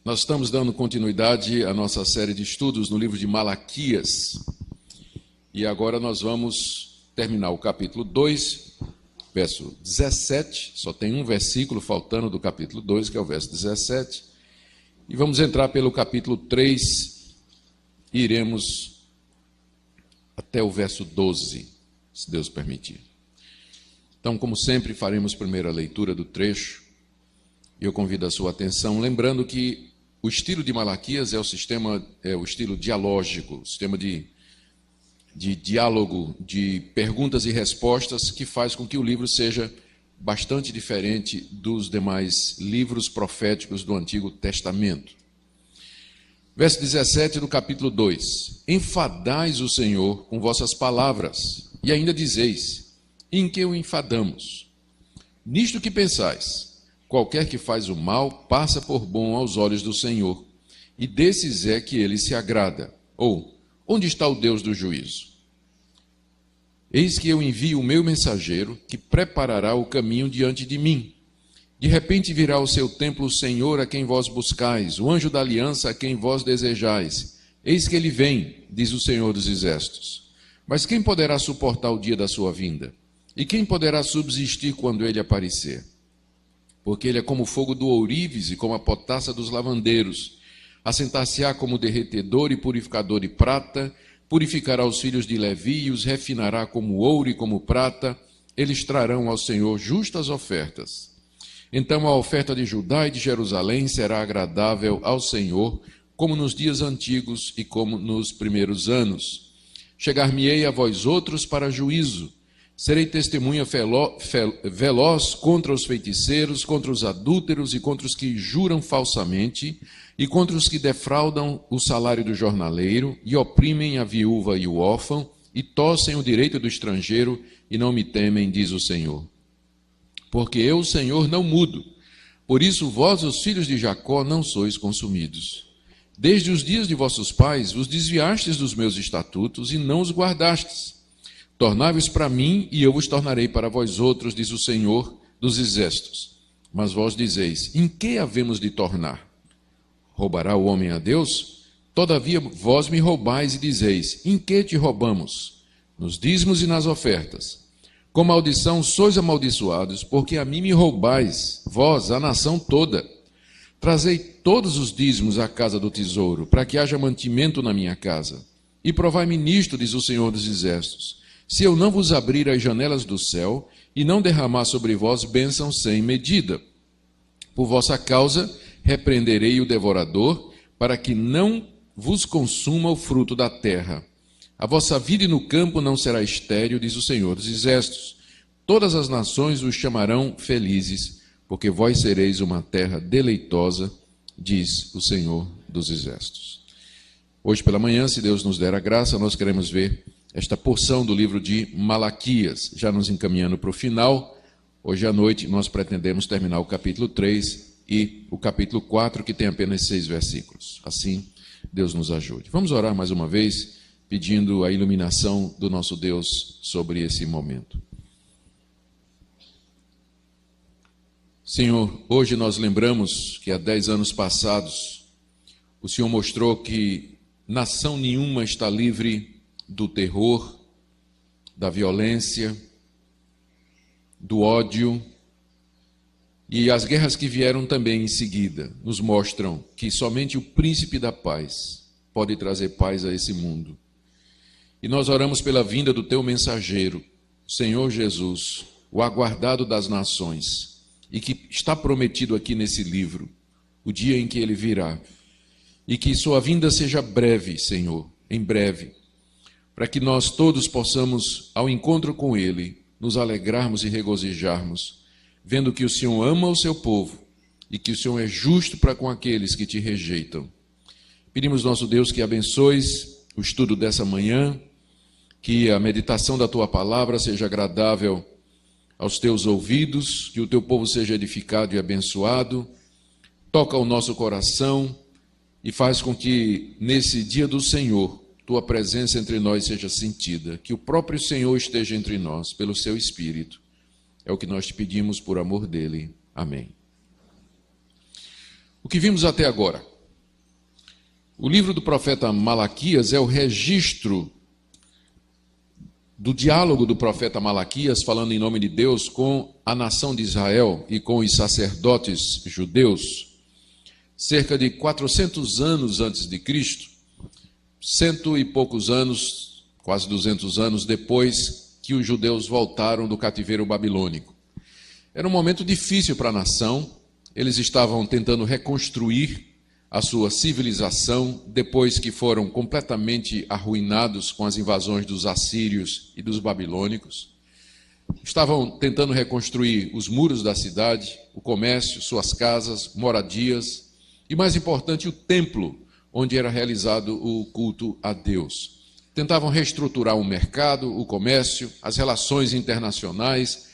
Nós estamos dando continuidade à nossa série de estudos no livro de Malaquias. E agora nós vamos terminar o capítulo 2, verso 17. Só tem um versículo faltando do capítulo 2, que é o verso 17. E vamos entrar pelo capítulo 3 e iremos até o verso 12, se Deus permitir. Então, como sempre, faremos primeiro a leitura do trecho. E eu convido a sua atenção, lembrando que o estilo de Malaquias é o estilo dialógico, o sistema de diálogo, de perguntas e respostas, que faz com que o livro seja bastante diferente dos demais livros proféticos do Antigo Testamento. Verso 17 do capítulo 2. Enfadais o Senhor com vossas palavras, e ainda dizeis, em que o enfadamos? Nisto que pensais, qualquer que faz o mal passa por bom aos olhos do Senhor, e desses é que ele se agrada. Ou, onde está o Deus do juízo? Eis que eu envio o meu mensageiro, que preparará o caminho diante de mim. De repente virá ao seu templo o Senhor a quem vós buscais, o anjo da aliança a quem vós desejais. Eis que ele vem, diz o Senhor dos Exércitos. Mas quem poderá suportar o dia da sua vinda? E quem poderá subsistir quando ele aparecer? Porque ele é como o fogo do ourives e como a potassa dos lavandeiros. Assentar-se-á como derretedor e purificador de prata, purificará os filhos de Levi e os refinará como ouro e como prata. Eles trarão ao Senhor justas ofertas. Então a oferta de Judá e de Jerusalém será agradável ao Senhor, como nos dias antigos e como nos primeiros anos. Chegar-me-ei a vós outros para juízo. Serei testemunha veloz contra os feiticeiros, contra os adúlteros e contra os que juram falsamente, e contra os que defraudam o salário do jornaleiro, e oprimem a viúva e o órfão, e torcem o direito do estrangeiro, e não me temem, diz o Senhor. Porque eu, o Senhor, não mudo. Por isso vós, os filhos de Jacó, não sois consumidos. Desde os dias de vossos pais, vos desviastes dos meus estatutos, e não os guardastes. Tornai-vos para mim, e eu vos tornarei para vós outros, diz o Senhor dos Exércitos. Mas vós dizeis, em que havemos de tornar? Roubará o homem a Deus? Todavia vós me roubais e dizeis, em que te roubamos? Nos dízimos e nas ofertas. Com maldição sois amaldiçoados, porque a mim me roubais, vós, a nação toda. Trazei todos os dízimos à casa do tesouro, para que haja mantimento na minha casa. E provai-me nisto, diz o Senhor dos Exércitos, se eu não vos abrir as janelas do céu e não derramar sobre vós bênção sem medida. Por vossa causa repreenderei o devorador, para que não vos consuma o fruto da terra. A vossa vida no campo não será estéril, diz o Senhor dos Exércitos. Todas as nações os chamarão felizes, porque vós sereis uma terra deleitosa, diz o Senhor dos Exércitos. Hoje pela manhã, se Deus nos der a graça, nós queremos ver esta porção do livro de Malaquias, já nos encaminhando para o final. Hoje à noite nós pretendemos terminar o capítulo 3 e o capítulo 4, que tem apenas 6 versículos. Assim, Deus nos ajude. Vamos orar mais uma vez, pedindo a iluminação do nosso Deus sobre esse momento. Senhor, hoje nós lembramos que há 10 anos passados, o Senhor mostrou que nação nenhuma está livre do terror, da violência, do ódio, e as guerras que vieram também em seguida nos mostram que somente o príncipe da paz pode trazer paz a esse mundo. E nós oramos pela vinda do teu mensageiro, Senhor Jesus, o aguardado das nações, e que está prometido aqui nesse livro, o dia em que ele virá, e que sua vinda seja breve, Senhor, em breve, para que nós todos possamos, ao encontro com ele, nos alegrarmos e regozijarmos, vendo que o Senhor ama o seu povo e que o Senhor é justo para com aqueles que te rejeitam. Pedimos, nosso Deus, que abençoes o estudo dessa manhã, que a meditação da tua palavra seja agradável aos teus ouvidos, que o teu povo seja edificado e abençoado. Toca o nosso coração e faz com que, nesse dia do Senhor, tua presença entre nós seja sentida, que o próprio Senhor esteja entre nós, pelo seu Espírito. É o que nós te pedimos por amor dele. Amém. O que vimos até agora? O livro do profeta Malaquias é o registro do diálogo do profeta Malaquias, falando em nome de Deus, com a nação de Israel e com os sacerdotes judeus, cerca de 400 anos antes de Cristo, 100 e poucos anos, quase 200 anos depois que os judeus voltaram do cativeiro babilônico. Era um momento difícil para a nação, eles estavam tentando reconstruir a sua civilização depois que foram completamente arruinados com as invasões dos assírios e dos babilônicos. Estavam tentando reconstruir os muros da cidade, o comércio, suas casas, moradias e, mais importante, o templo onde era realizado o culto a Deus. Tentavam reestruturar o mercado, o comércio, as relações internacionais,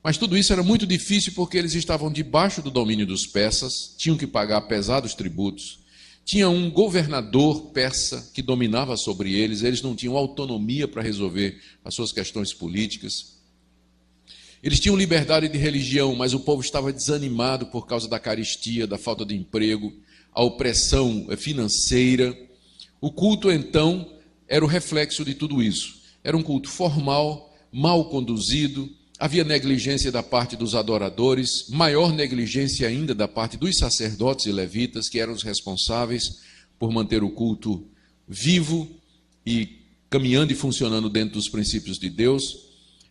mas tudo isso era muito difícil porque eles estavam debaixo do domínio dos persas, tinham que pagar pesados tributos, tinha um governador persa que dominava sobre eles, eles não tinham autonomia para resolver as suas questões políticas. Eles tinham liberdade de religião, mas o povo estava desanimado por causa da carestia, da falta de emprego, a opressão financeira. O culto, então, era o reflexo de tudo isso. Era um culto formal, mal conduzido, havia negligência da parte dos adoradores, maior negligência ainda da parte dos sacerdotes e levitas, que eram os responsáveis por manter o culto vivo e caminhando e funcionando dentro dos princípios de Deus.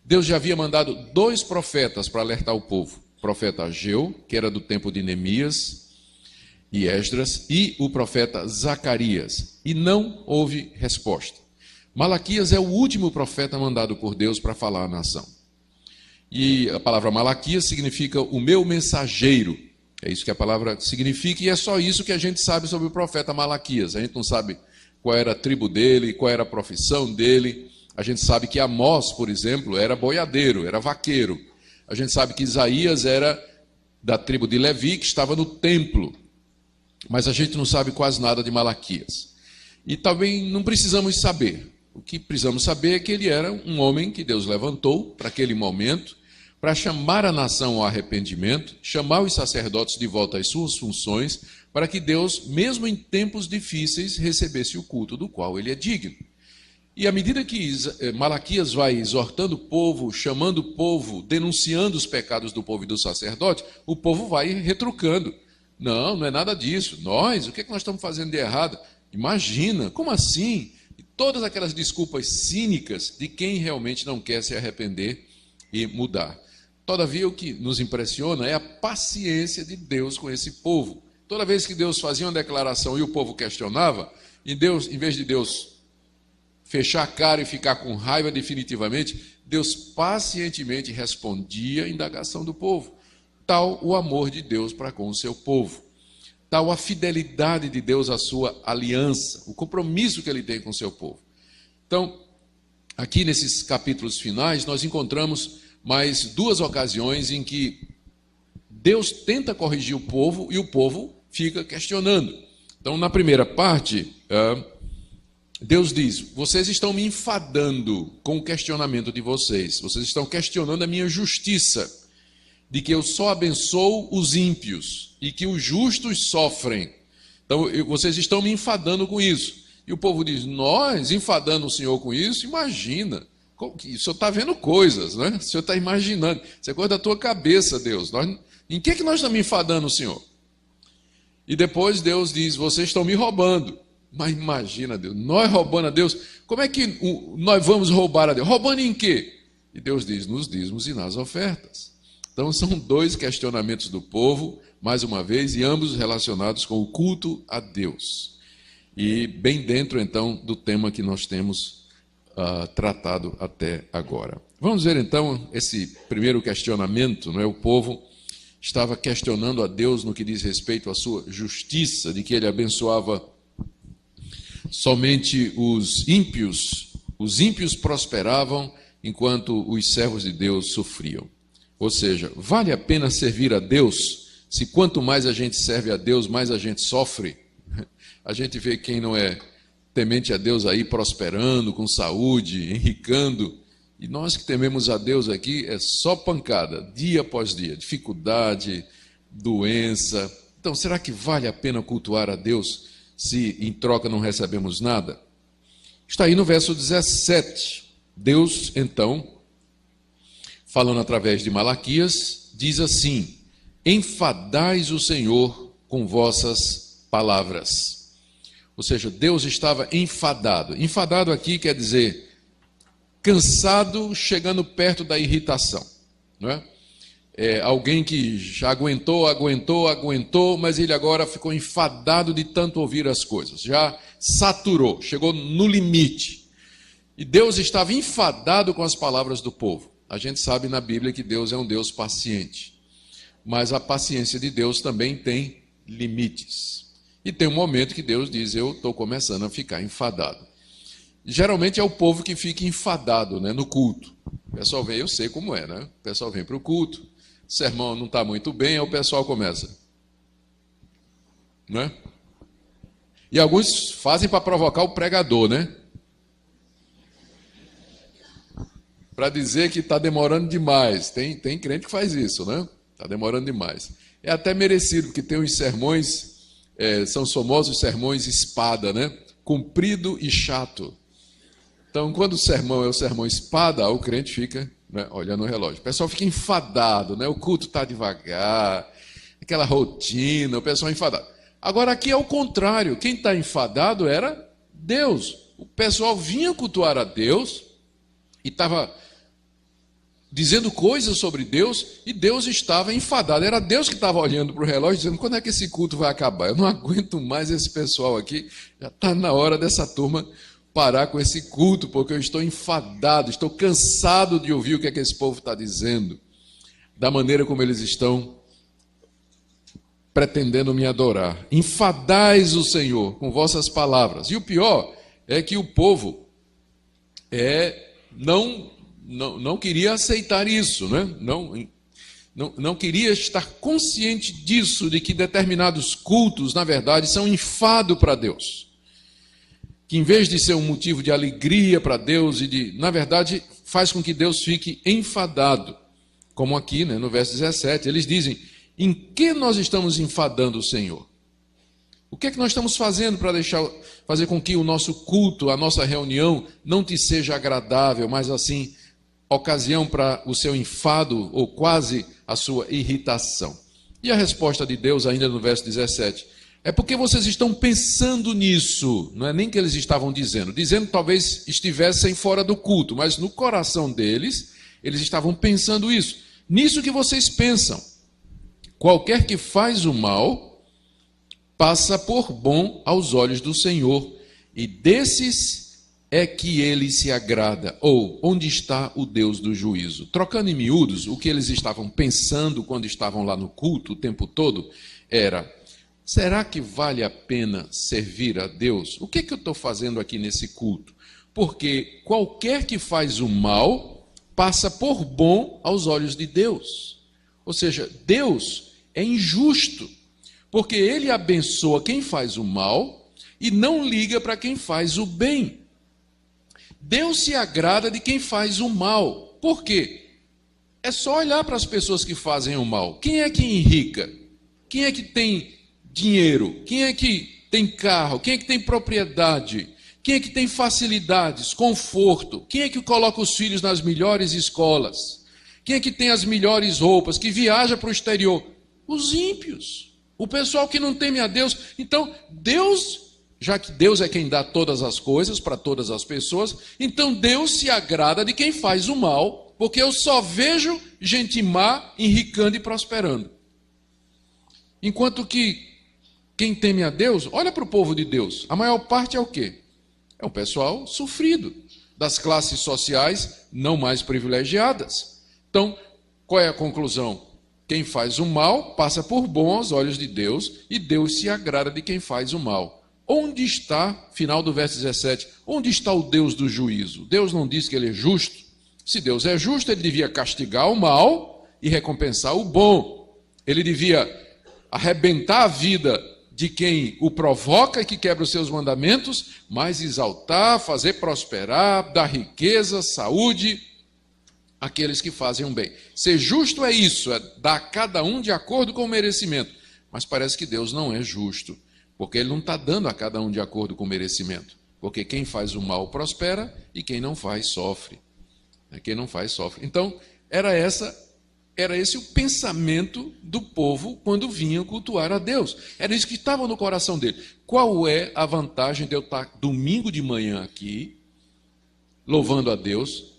Deus já havia mandado 2 profetas para alertar o povo. O profeta Ageu, que era do tempo de Neemias e Esdras, e o profeta Zacarias. E não houve resposta. Malaquias é o último profeta mandado por Deus para falar à nação. E a palavra Malaquias significa o meu mensageiro. É isso que a palavra significa, e é só isso que a gente sabe sobre o profeta Malaquias. A gente não sabe qual era a tribo dele, qual era a profissão dele. A gente sabe que Amós, por exemplo, era boiadeiro, era vaqueiro. A gente sabe que Isaías era da tribo de Levi, que estava no templo. Mas a gente não sabe quase nada de Malaquias. E também não precisamos saber. O que precisamos saber é que ele era um homem que Deus levantou para aquele momento, para chamar a nação ao arrependimento, chamar os sacerdotes de volta às suas funções, para que Deus, mesmo em tempos difíceis, recebesse o culto do qual ele é digno. E à medida que Malaquias vai exortando o povo, chamando o povo, denunciando os pecados do povo e do sacerdote, o povo vai retrucando. Não, não é nada disso. O que é que nós estamos fazendo de errado? Imagina, como assim? E todas aquelas desculpas cínicas de quem realmente não quer se arrepender e mudar. Todavia, o que nos impressiona é a paciência de Deus com esse povo. Toda vez que Deus fazia uma declaração e o povo questionava, e Deus, em vez de Deus fechar a cara e ficar com raiva definitivamente, Deus pacientemente respondia à indagação do povo. Tal o amor de Deus para com o seu povo. Tal a fidelidade de Deus à sua aliança, o compromisso que ele tem com o seu povo. Então, aqui nesses capítulos finais, nós encontramos mais 2 ocasiões em que Deus tenta corrigir o povo e o povo fica questionando. Então, na primeira parte, Deus diz: vocês estão me enfadando com o questionamento de vocês. Vocês estão questionando a minha justiça, de que eu só abençoo os ímpios e que os justos sofrem. Então, vocês estão me enfadando com isso. E o povo diz: nós enfadando o Senhor com isso? Imagina. O senhor está vendo coisas, né? O senhor está imaginando. Isso é coisa da tua cabeça, Deus. Em que nós estamos enfadando o Senhor? E depois Deus diz: vocês estão me roubando. Mas imagina, Deus, nós roubando a Deus, como é que nós vamos roubar a Deus? Roubando em quê? E Deus diz: nos dízimos e nas ofertas. Então são 2 questionamentos do povo, mais uma vez, e ambos relacionados com o culto a Deus. E bem dentro, então, do tema que nós temos tratado até agora. Vamos ver, então, esse primeiro questionamento, não é? O povo estava questionando a Deus no que diz respeito à sua justiça, de que ele abençoava somente os ímpios. Os ímpios prosperavam enquanto os servos de Deus sofriam. Ou seja, vale a pena servir a Deus se quanto mais a gente serve a Deus, mais a gente sofre? A gente vê quem não é temente a Deus aí prosperando, com saúde, enricando. E nós que tememos a Deus aqui é só pancada, dia após dia, dificuldade, doença. Então, será que vale a pena cultuar a Deus se em troca não recebemos nada? Está aí no verso 17. Deus, então, falando através de Malaquias, diz assim: enfadais o Senhor com vossas palavras. Ou seja, Deus estava enfadado. Enfadado aqui quer dizer cansado, chegando perto da irritação, não é? Alguém que já aguentou, mas ele agora ficou enfadado de tanto ouvir as coisas, já saturou, chegou no limite. E Deus estava enfadado com as palavras do povo. A gente sabe na Bíblia que Deus é um Deus paciente, mas a paciência de Deus também tem limites. E tem um momento que Deus diz: eu estou começando a ficar enfadado. Geralmente é o povo que fica enfadado, né, no culto. O pessoal vem, eu sei como é, né? O pessoal vem para o culto, o sermão não está muito bem, aí o pessoal começa, né? E alguns fazem para provocar o pregador, né? Para dizer que está demorando demais. Tem crente que faz isso, né? Está demorando demais. É até merecido, porque tem uns sermões, são famosos sermões espada, né? Comprido e chato. Então, quando o sermão é o sermão espada, o crente fica, né, olhando o relógio. O pessoal fica enfadado, né? O culto está devagar, aquela rotina, o pessoal enfadado. Agora, aqui é o contrário. Quem está enfadado era Deus. O pessoal vinha cultuar a Deus e estava dizendo coisas sobre Deus, e Deus estava enfadado. Era Deus que estava olhando para o relógio, dizendo: quando é que esse culto vai acabar? Eu não aguento mais esse pessoal aqui, já está na hora dessa turma parar com esse culto, porque eu estou enfadado, estou cansado de ouvir o que é que esse povo está dizendo, da maneira como eles estão pretendendo me adorar. Enfadais o Senhor com vossas palavras. E o pior é que o povo não queria aceitar isso, né? Não queria estar consciente disso, de que determinados cultos, na verdade, são enfado para Deus. Que em vez de ser um motivo de alegria para Deus, na verdade, faz com que Deus fique enfadado. Como aqui, né, no verso 17, eles dizem: em que nós estamos enfadando o Senhor? O que é que nós estamos fazendo para fazer com que o nosso culto, a nossa reunião, não te seja agradável, mas assim, ocasião para o seu enfado ou quase a sua irritação? E a resposta de Deus, ainda no verso 17, é porque vocês estão pensando nisso. Não é nem que eles estavam dizendo talvez estivessem fora do culto, mas no coração deles, eles estavam pensando isso. Nisso que vocês pensam: qualquer que faz o mal passa por bom aos olhos do Senhor, e desses é que ele se agrada. Ou, onde está o Deus do juízo? Trocando em miúdos, o que eles estavam pensando quando estavam lá no culto o tempo todo era: será que vale a pena servir a Deus? O que é que eu estou fazendo aqui nesse culto? Porque qualquer que faz o mal passa por bom aos olhos de Deus. Ou seja, Deus é injusto, porque ele abençoa quem faz o mal e não liga para quem faz o bem. Deus se agrada de quem faz o mal. Por quê? É só olhar para as pessoas que fazem o mal. Quem é que enrica? Quem é que tem dinheiro? Quem é que tem carro? Quem é que tem propriedade? Quem é que tem facilidades, conforto? Quem é que coloca os filhos nas melhores escolas? Quem é que tem as melhores roupas, que viaja para o exterior? Os ímpios, o pessoal que não teme a Deus. Então, Deus, já que Deus é quem dá todas as coisas para todas as pessoas, então Deus se agrada de quem faz o mal, porque eu só vejo gente má enricando e prosperando. Enquanto que quem teme a Deus, olha para o povo de Deus, a maior parte é o quê? É um pessoal sofrido, das classes sociais não mais privilegiadas. Então, qual é a conclusão? Quem faz o mal passa por bom aos olhos de Deus, e Deus se agrada de quem faz o mal. Onde está, final do verso 17, onde está o Deus do juízo? Deus não diz que ele é justo? Se Deus é justo, ele devia castigar o mal e recompensar o bom. Ele devia arrebentar a vida de quem o provoca e que quebra os seus mandamentos, mas exaltar, fazer prosperar, dar riqueza, saúde, aqueles que fazem o bem. Ser justo é isso, é dar a cada um de acordo com o merecimento. Mas parece que Deus não é justo. Porque ele não está dando a cada um de acordo com o merecimento. Porque quem faz o mal prospera e quem não faz sofre. Quem não faz sofre. Então, era esse o pensamento do povo quando vinham cultuar a Deus. Era isso que estava no coração dele. Qual é a vantagem de eu estar domingo de manhã aqui, louvando a Deus?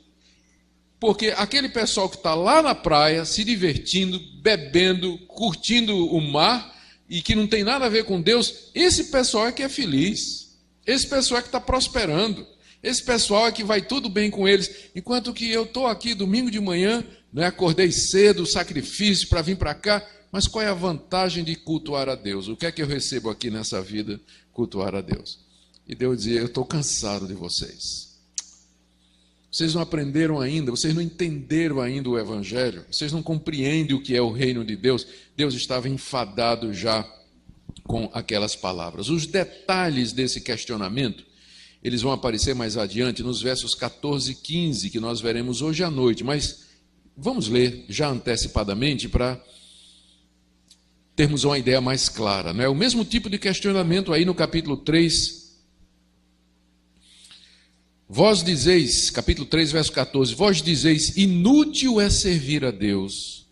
Porque aquele pessoal que está lá na praia, se divertindo, bebendo, curtindo o mar, e que não tem nada a ver com Deus, esse pessoal é que é feliz. Esse pessoal é que está prosperando. Esse pessoal é que vai tudo bem com eles. Enquanto que eu estou aqui domingo de manhã, né, acordei cedo, sacrifício para vir para cá, mas qual é a vantagem de cultuar a Deus? O que é que eu recebo aqui nessa vida, cultuar a Deus? E Deus dizia, eu estou cansado de vocês. Vocês não aprenderam ainda, vocês não entenderam ainda o Evangelho, vocês não compreendem o que é o reino de Deus. Deus estava enfadado já com aquelas palavras. Os detalhes desse questionamento, eles vão aparecer mais adiante nos versos 14 e 15, que nós veremos hoje à noite, mas vamos ler já antecipadamente para termos uma ideia mais clara. Não é o mesmo tipo de questionamento aí no capítulo 3. Vós dizeis, capítulo 3, verso 14, vós dizeis, inútil é servir a Deus.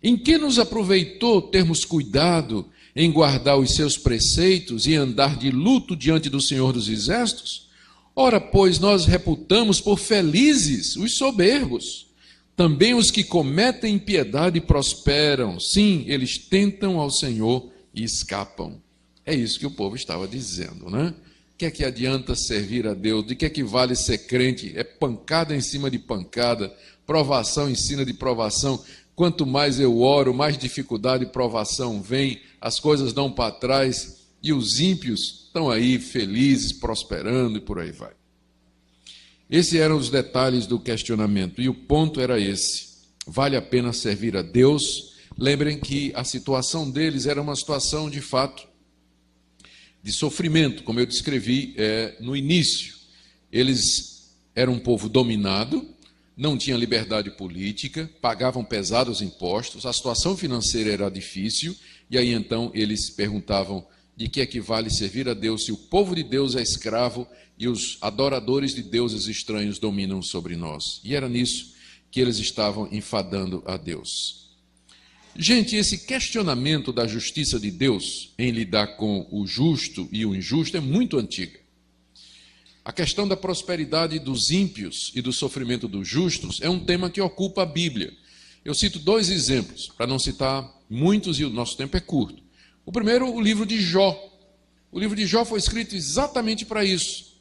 Em que nos aproveitou termos cuidado em guardar os seus preceitos e andar de luto diante do Senhor dos Exércitos? Ora, pois, nós reputamos por felizes os soberbos. Também os que cometem impiedade prosperam. Sim, eles tentam ao Senhor e escapam. É isso que o povo estava dizendo, né? O que é que adianta servir a Deus? De que é que vale ser crente? É pancada em cima de pancada, provação em cima de provação. Quanto mais eu oro, mais dificuldade e provação vem, as coisas dão para trás e os ímpios estão aí felizes, prosperando e por aí vai. Esses eram os detalhes do questionamento e o ponto era esse. Vale a pena servir a Deus? Lembrem que a situação deles era uma situação de fato de sofrimento, como eu descrevi no início. Eles eram um povo dominado, não tinham liberdade política, pagavam pesados impostos, a situação financeira era difícil, e aí então eles perguntavam de que é que vale servir a Deus se o povo de Deus é escravo e os adoradores de deuses estranhos dominam sobre nós. E era nisso que eles estavam enfadando a Deus. Gente, esse questionamento da justiça de Deus em lidar com o justo e o injusto é muito antigo. A questão da prosperidade dos ímpios e do sofrimento dos justos é um tema que ocupa a Bíblia. Eu cito 2 exemplos, para não citar muitos e o nosso tempo é curto. O primeiro, o livro de Jó. O livro de Jó foi escrito exatamente para isso.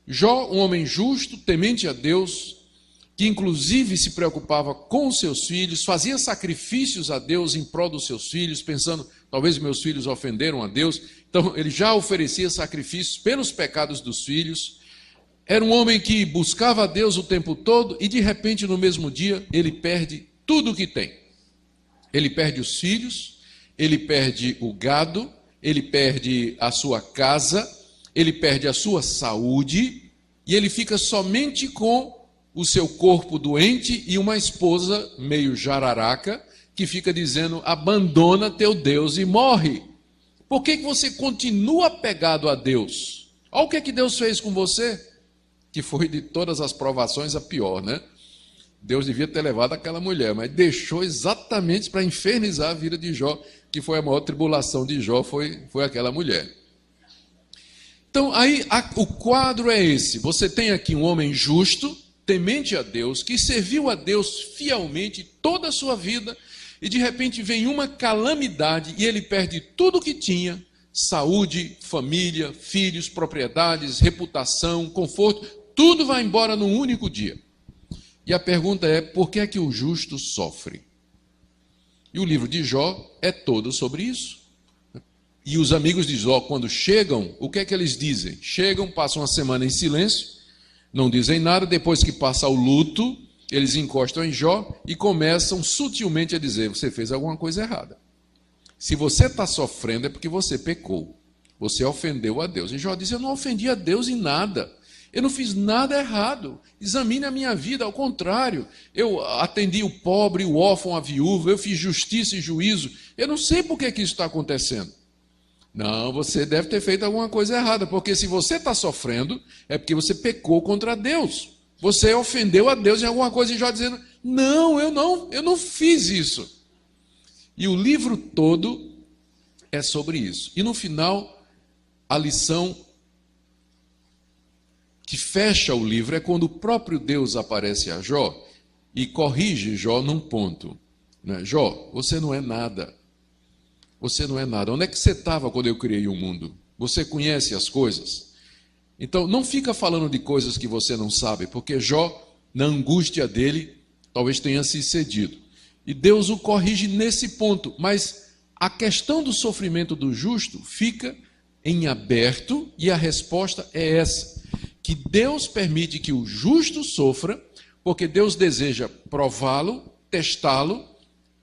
Jó, um homem justo, temente a Deus, que inclusive se preocupava com seus filhos, fazia sacrifícios a Deus em prol dos seus filhos, pensando, talvez meus filhos ofenderam a Deus, então ele já oferecia sacrifícios pelos pecados dos filhos. Era um homem que buscava a Deus o tempo todo e de repente no mesmo dia ele perde tudo o que tem. Ele perde os filhos, ele perde o gado, ele perde a sua casa, ele perde a sua saúde e ele fica somente com o seu corpo doente e uma esposa meio jararaca que fica dizendo, abandona teu Deus e morre. Por que você continua apegado a Deus? Olha o que Deus fez com você, que foi de todas as provações a pior, né? Deus devia ter levado aquela mulher, mas deixou exatamente para infernizar a vida de Jó, que foi a maior tribulação de Jó, foi aquela mulher. Então, aí o quadro é esse. Você tem aqui um homem justo, temente a Deus, que serviu a Deus fielmente toda a sua vida, e de repente vem uma calamidade e ele perde tudo o que tinha, saúde, família, filhos, propriedades, reputação, conforto, tudo vai embora num único dia. E a pergunta é, por que é que o justo sofre? E o livro de Jó é todo sobre isso. E os amigos de Jó, quando chegam, o que é que eles dizem? Chegam, passam uma semana em silêncio, não dizem nada, depois que passa o luto, eles encostam em Jó e começam sutilmente a dizer, você fez alguma coisa errada. Se você está sofrendo é porque você pecou, você ofendeu a Deus. E Jó diz, eu não ofendi a Deus em nada, eu não fiz nada errado, examine a minha vida, ao contrário, eu atendi o pobre, o órfão, a viúva, eu fiz justiça e juízo, eu não sei por que isso está acontecendo. Não, você deve ter feito alguma coisa errada, porque se você está sofrendo, é porque você pecou contra Deus. Você ofendeu a Deus em alguma coisa, e Jó dizendo, não, eu não fiz isso. E o livro todo é sobre isso. E no final, a lição que fecha o livro é quando o próprio Deus aparece a Jó e corrige Jó num ponto. Né? Jó, você não é nada. Você não é nada. Onde é que você estava quando eu criei o mundo? Você conhece as coisas? Então, não fica falando de coisas que você não sabe, porque Jó, na angústia dele, talvez tenha se cedido. E Deus o corrige nesse ponto. Mas a questão do sofrimento do justo fica em aberto, e a resposta é essa: que Deus permite que o justo sofra, porque Deus deseja prová-lo, testá-lo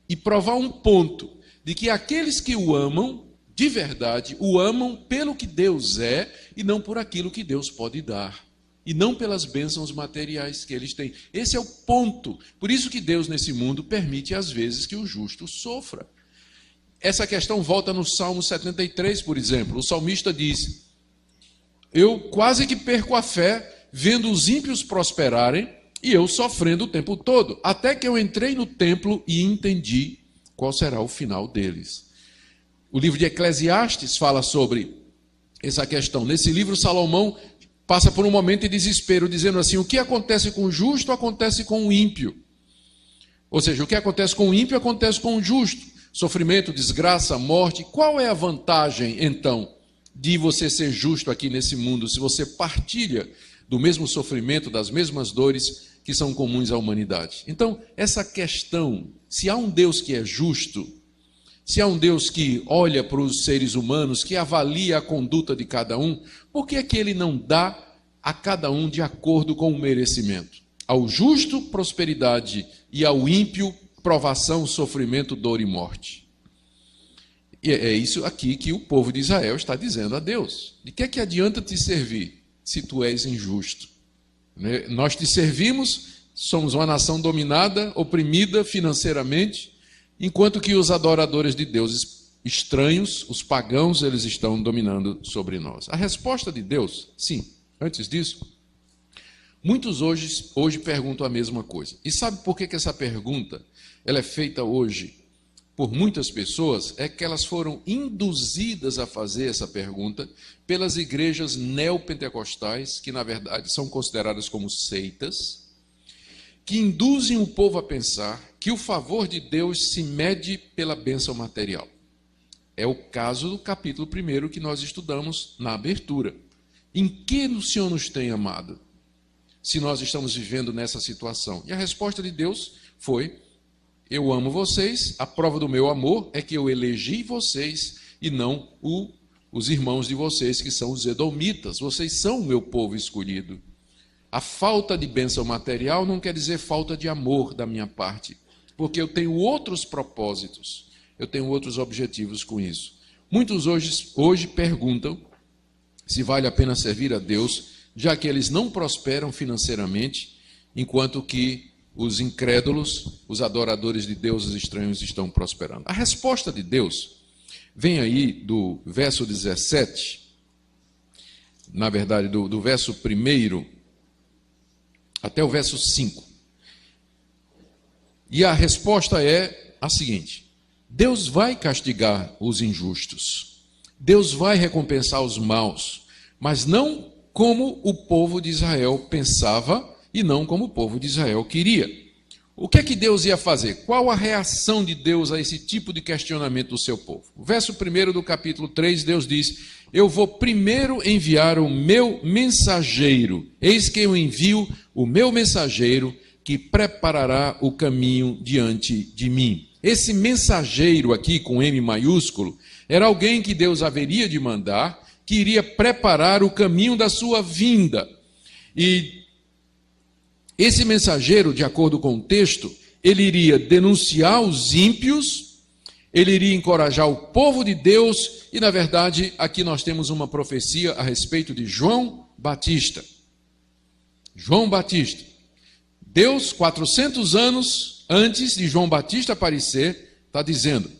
e provar um ponto, de que aqueles que o amam, de verdade, o amam pelo que Deus é e não por aquilo que Deus pode dar. E não pelas bênçãos materiais que eles têm. Esse é o ponto. Por isso que Deus, nesse mundo, permite às vezes que o justo sofra. Essa questão volta no Salmo 73, por exemplo. O salmista diz: eu quase que perco a fé vendo os ímpios prosperarem e eu sofrendo o tempo todo, até que eu entrei no templo e entendi qual será o final deles. O livro de Eclesiastes fala sobre essa questão. Nesse livro, Salomão passa por um momento de desespero, dizendo assim: o que acontece com o justo, acontece com o ímpio. Ou seja, o que acontece com o ímpio, acontece com o justo. Sofrimento, desgraça, morte. Qual é a vantagem, então, de você ser justo aqui nesse mundo, se você partilha do mesmo sofrimento, das mesmas dores que são comuns à humanidade? Então, essa questão, se há um Deus que é justo, se há um Deus que olha para os seres humanos, que avalia a conduta de cada um, por que é que ele não dá a cada um de acordo com o merecimento? Ao justo, prosperidade, e ao ímpio, provação, sofrimento, dor e morte. E é isso aqui que o povo de Israel está dizendo a Deus. De que é que adianta te servir se tu és injusto? Nós te servimos, somos uma nação dominada, oprimida financeiramente, enquanto que os adoradores de deuses estranhos, os pagãos, eles estão dominando sobre nós. A resposta de Deus, sim, antes disso, muitos hoje perguntam a mesma coisa. E sabe por que essa pergunta ela é feita hoje por muitas pessoas? É que elas foram induzidas a fazer essa pergunta pelas igrejas neopentecostais, que na verdade são consideradas como seitas, que induzem o povo a pensar que o favor de Deus se mede pela bênção material. É o caso do capítulo 1 que nós estudamos na abertura. Em que o Senhor nos tem amado, se nós estamos vivendo nessa situação? E a resposta de Deus foi: eu amo vocês, a prova do meu amor é que eu elegi vocês e não os irmãos de vocês, que são os edomitas. Vocês são o meu povo escolhido. A falta de bênção material não quer dizer falta de amor da minha parte, porque eu tenho outros propósitos, eu tenho outros objetivos com isso. Muitos hoje perguntam se vale a pena servir a Deus, já que eles não prosperam financeiramente, enquanto que os incrédulos, os adoradores de deuses estranhos estão prosperando. A resposta de Deus vem aí do verso 17, na verdade do verso 1 até o verso 5. E a resposta é a seguinte: Deus vai castigar os injustos, Deus vai recompensar os maus, mas não como o povo de Israel pensava e não como o povo de Israel queria. O que é que Deus ia fazer? Qual a reação de Deus a esse tipo de questionamento do seu povo? O verso 1 do capítulo 3, Deus diz: eu vou primeiro enviar o meu mensageiro, eis que eu envio o meu mensageiro, que preparará o caminho diante de mim. Esse mensageiro aqui, com M maiúsculo, era alguém que Deus haveria de mandar, que iria preparar o caminho da sua vinda. E esse mensageiro, de acordo com o texto, ele iria denunciar os ímpios, ele iria encorajar o povo de Deus, e na verdade aqui nós temos uma profecia a respeito de João Batista. João Batista. Deus, 400 anos antes de João Batista aparecer, está dizendo: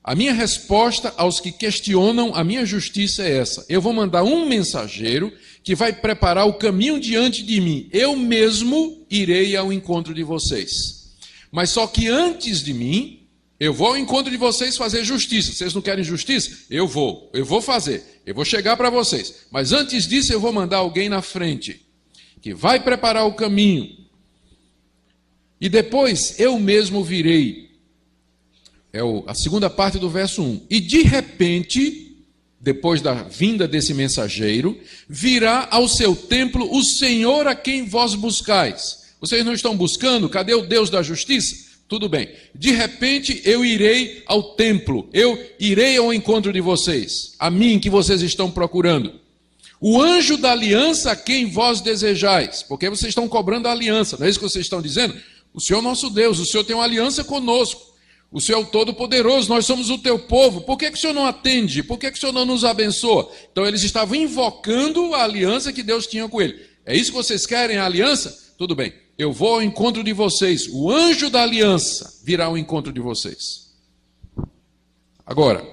A minha resposta aos que questionam a minha justiça é essa: eu vou mandar um mensageiro que vai preparar o caminho diante de mim. Eu mesmo irei ao encontro de vocês. Mas só que antes de mim, eu vou ao encontro de vocês fazer justiça. Vocês não querem justiça? Eu vou fazer. Eu vou chegar para vocês. Mas antes disso, eu vou mandar alguém na frente, que vai preparar o caminho. E depois, eu mesmo virei. A segunda parte do verso 1. E de repente, depois da vinda desse mensageiro, virá ao seu templo o Senhor a quem vós buscais. Vocês não estão buscando? Cadê o Deus da justiça? Tudo bem. De repente eu irei ao templo, eu irei ao encontro de vocês, a mim que vocês estão procurando. O anjo da aliança a quem vós desejais, porque vocês estão cobrando a aliança, não é isso que vocês estão dizendo? O Senhor é nosso Deus, o Senhor tem uma aliança conosco, o Senhor é o Todo-Poderoso, nós somos o teu povo, por que o Senhor não atende? Por que o Senhor não nos abençoa? Então eles estavam invocando a aliança que Deus tinha com ele. É isso que vocês querem, a aliança? Tudo bem. Eu vou ao encontro de vocês. O anjo da aliança virá ao encontro de vocês. Agora,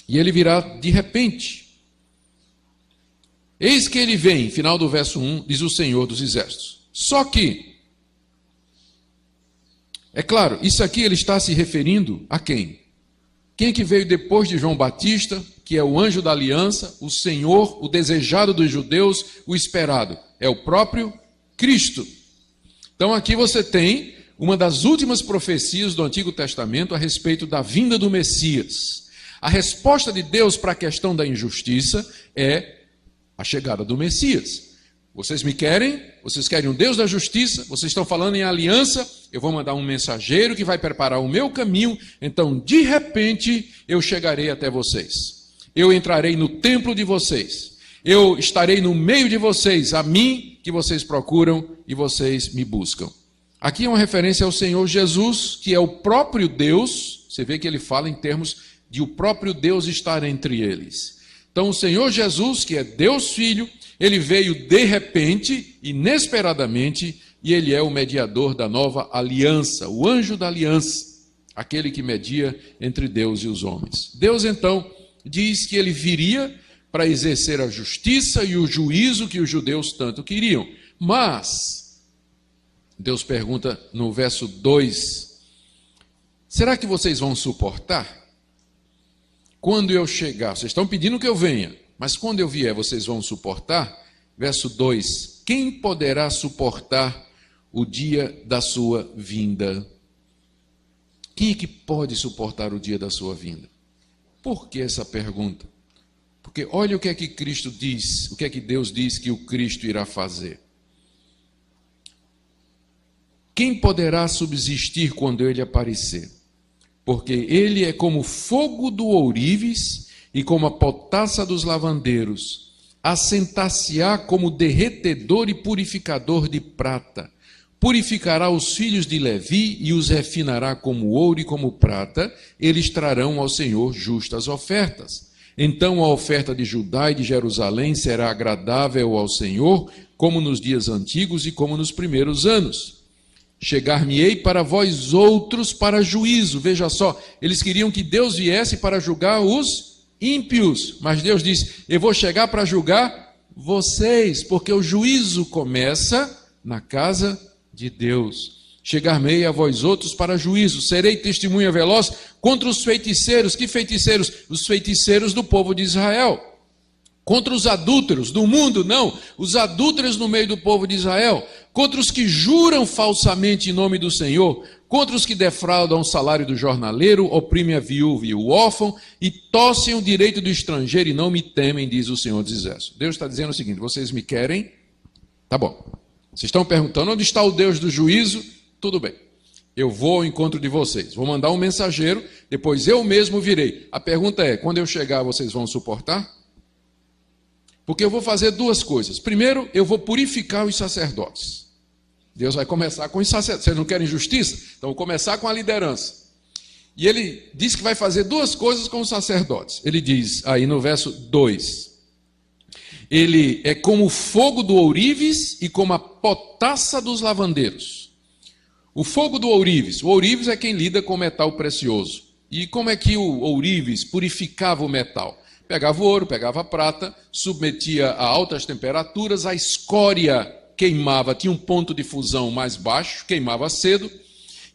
e ele virá de repente. Eis que ele vem, final do verso 1, diz o Senhor dos Exércitos. Só que, é claro, isso aqui ele está se referindo a quem? Quem que veio depois de João Batista, que é o anjo da aliança, o Senhor, o desejado dos judeus, o esperado? É o próprio Cristo. Então aqui você tem uma das últimas profecias do Antigo Testamento a respeito da vinda do Messias. A resposta de Deus para a questão da injustiça é a chegada do Messias. Vocês me querem? Vocês querem um Deus da justiça? Vocês estão falando em aliança? Eu vou mandar um mensageiro que vai preparar o meu caminho, então de repente eu chegarei até vocês. Eu entrarei no templo de vocês. Eu estarei no meio de vocês, a mim que vocês procuram e vocês me buscam. Aqui é uma referência ao Senhor Jesus, que é o próprio Deus. Você vê que ele fala em termos de o próprio Deus estar entre eles. Então o Senhor Jesus, que é Deus Filho, ele veio de repente, inesperadamente, e ele é o mediador da nova aliança, o anjo da aliança, aquele que media entre Deus e os homens. Deus então diz que ele viria para exercer a justiça e o juízo que os judeus tanto queriam. Mas, Deus pergunta no verso 2, será que vocês vão suportar? Quando eu chegar, vocês estão pedindo que eu venha, mas quando eu vier, vocês vão suportar? Verso 2, quem poderá suportar o dia da sua vinda? Quem é que pode suportar o dia da sua vinda? Por que essa pergunta? Porque olha o que é que Cristo diz, o que é que Deus diz que o Cristo irá fazer. Quem poderá subsistir quando ele aparecer? Porque ele é como fogo do ourives e como a potassa dos lavandeiros. Assentar-se-á como derretedor e purificador de prata. Purificará os filhos de Levi e os refinará como ouro e como prata. Eles trarão ao Senhor justas ofertas. Então a oferta de Judá e de Jerusalém será agradável ao Senhor, como nos dias antigos e como nos primeiros anos. Chegar-me-ei para vós outros para juízo. Veja só, eles queriam que Deus viesse para julgar os ímpios, mas Deus diz, eu vou chegar para julgar vocês, porque o juízo começa na casa de Deus. Chegar-me-ei a vós outros para juízo, serei testemunha veloz contra os feiticeiros. Que feiticeiros? Os feiticeiros do povo de Israel. Contra os adúlteros do mundo, não. Os adúlteros no meio do povo de Israel. Contra os que juram falsamente em nome do Senhor. Contra os que defraudam o salário do jornaleiro, oprimem a viúva e o órfão, e tossem o direito do estrangeiro e não me temem, diz o Senhor dos Exércitos. Deus está dizendo o seguinte, vocês me querem? Tá bom. Vocês estão perguntando, onde está o Deus do juízo? Tudo bem, eu vou ao encontro de vocês, vou mandar um mensageiro, depois eu mesmo virei. A pergunta é, quando eu chegar, vocês vão suportar? Porque eu vou fazer duas coisas. Primeiro, eu vou purificar os sacerdotes. Deus vai começar com os sacerdotes. Vocês não querem justiça? Então, vou começar com a liderança. E ele diz que vai fazer duas coisas com os sacerdotes. Ele diz aí no verso 2, ele é como o fogo do ourives e como a potassa dos lavandeiros. O fogo do ourives. O ourives é quem lida com metal precioso. E como é que o ourives purificava o metal? Pegava o ouro, pegava a prata, submetia a altas temperaturas, a escória queimava, tinha um ponto de fusão mais baixo, queimava cedo,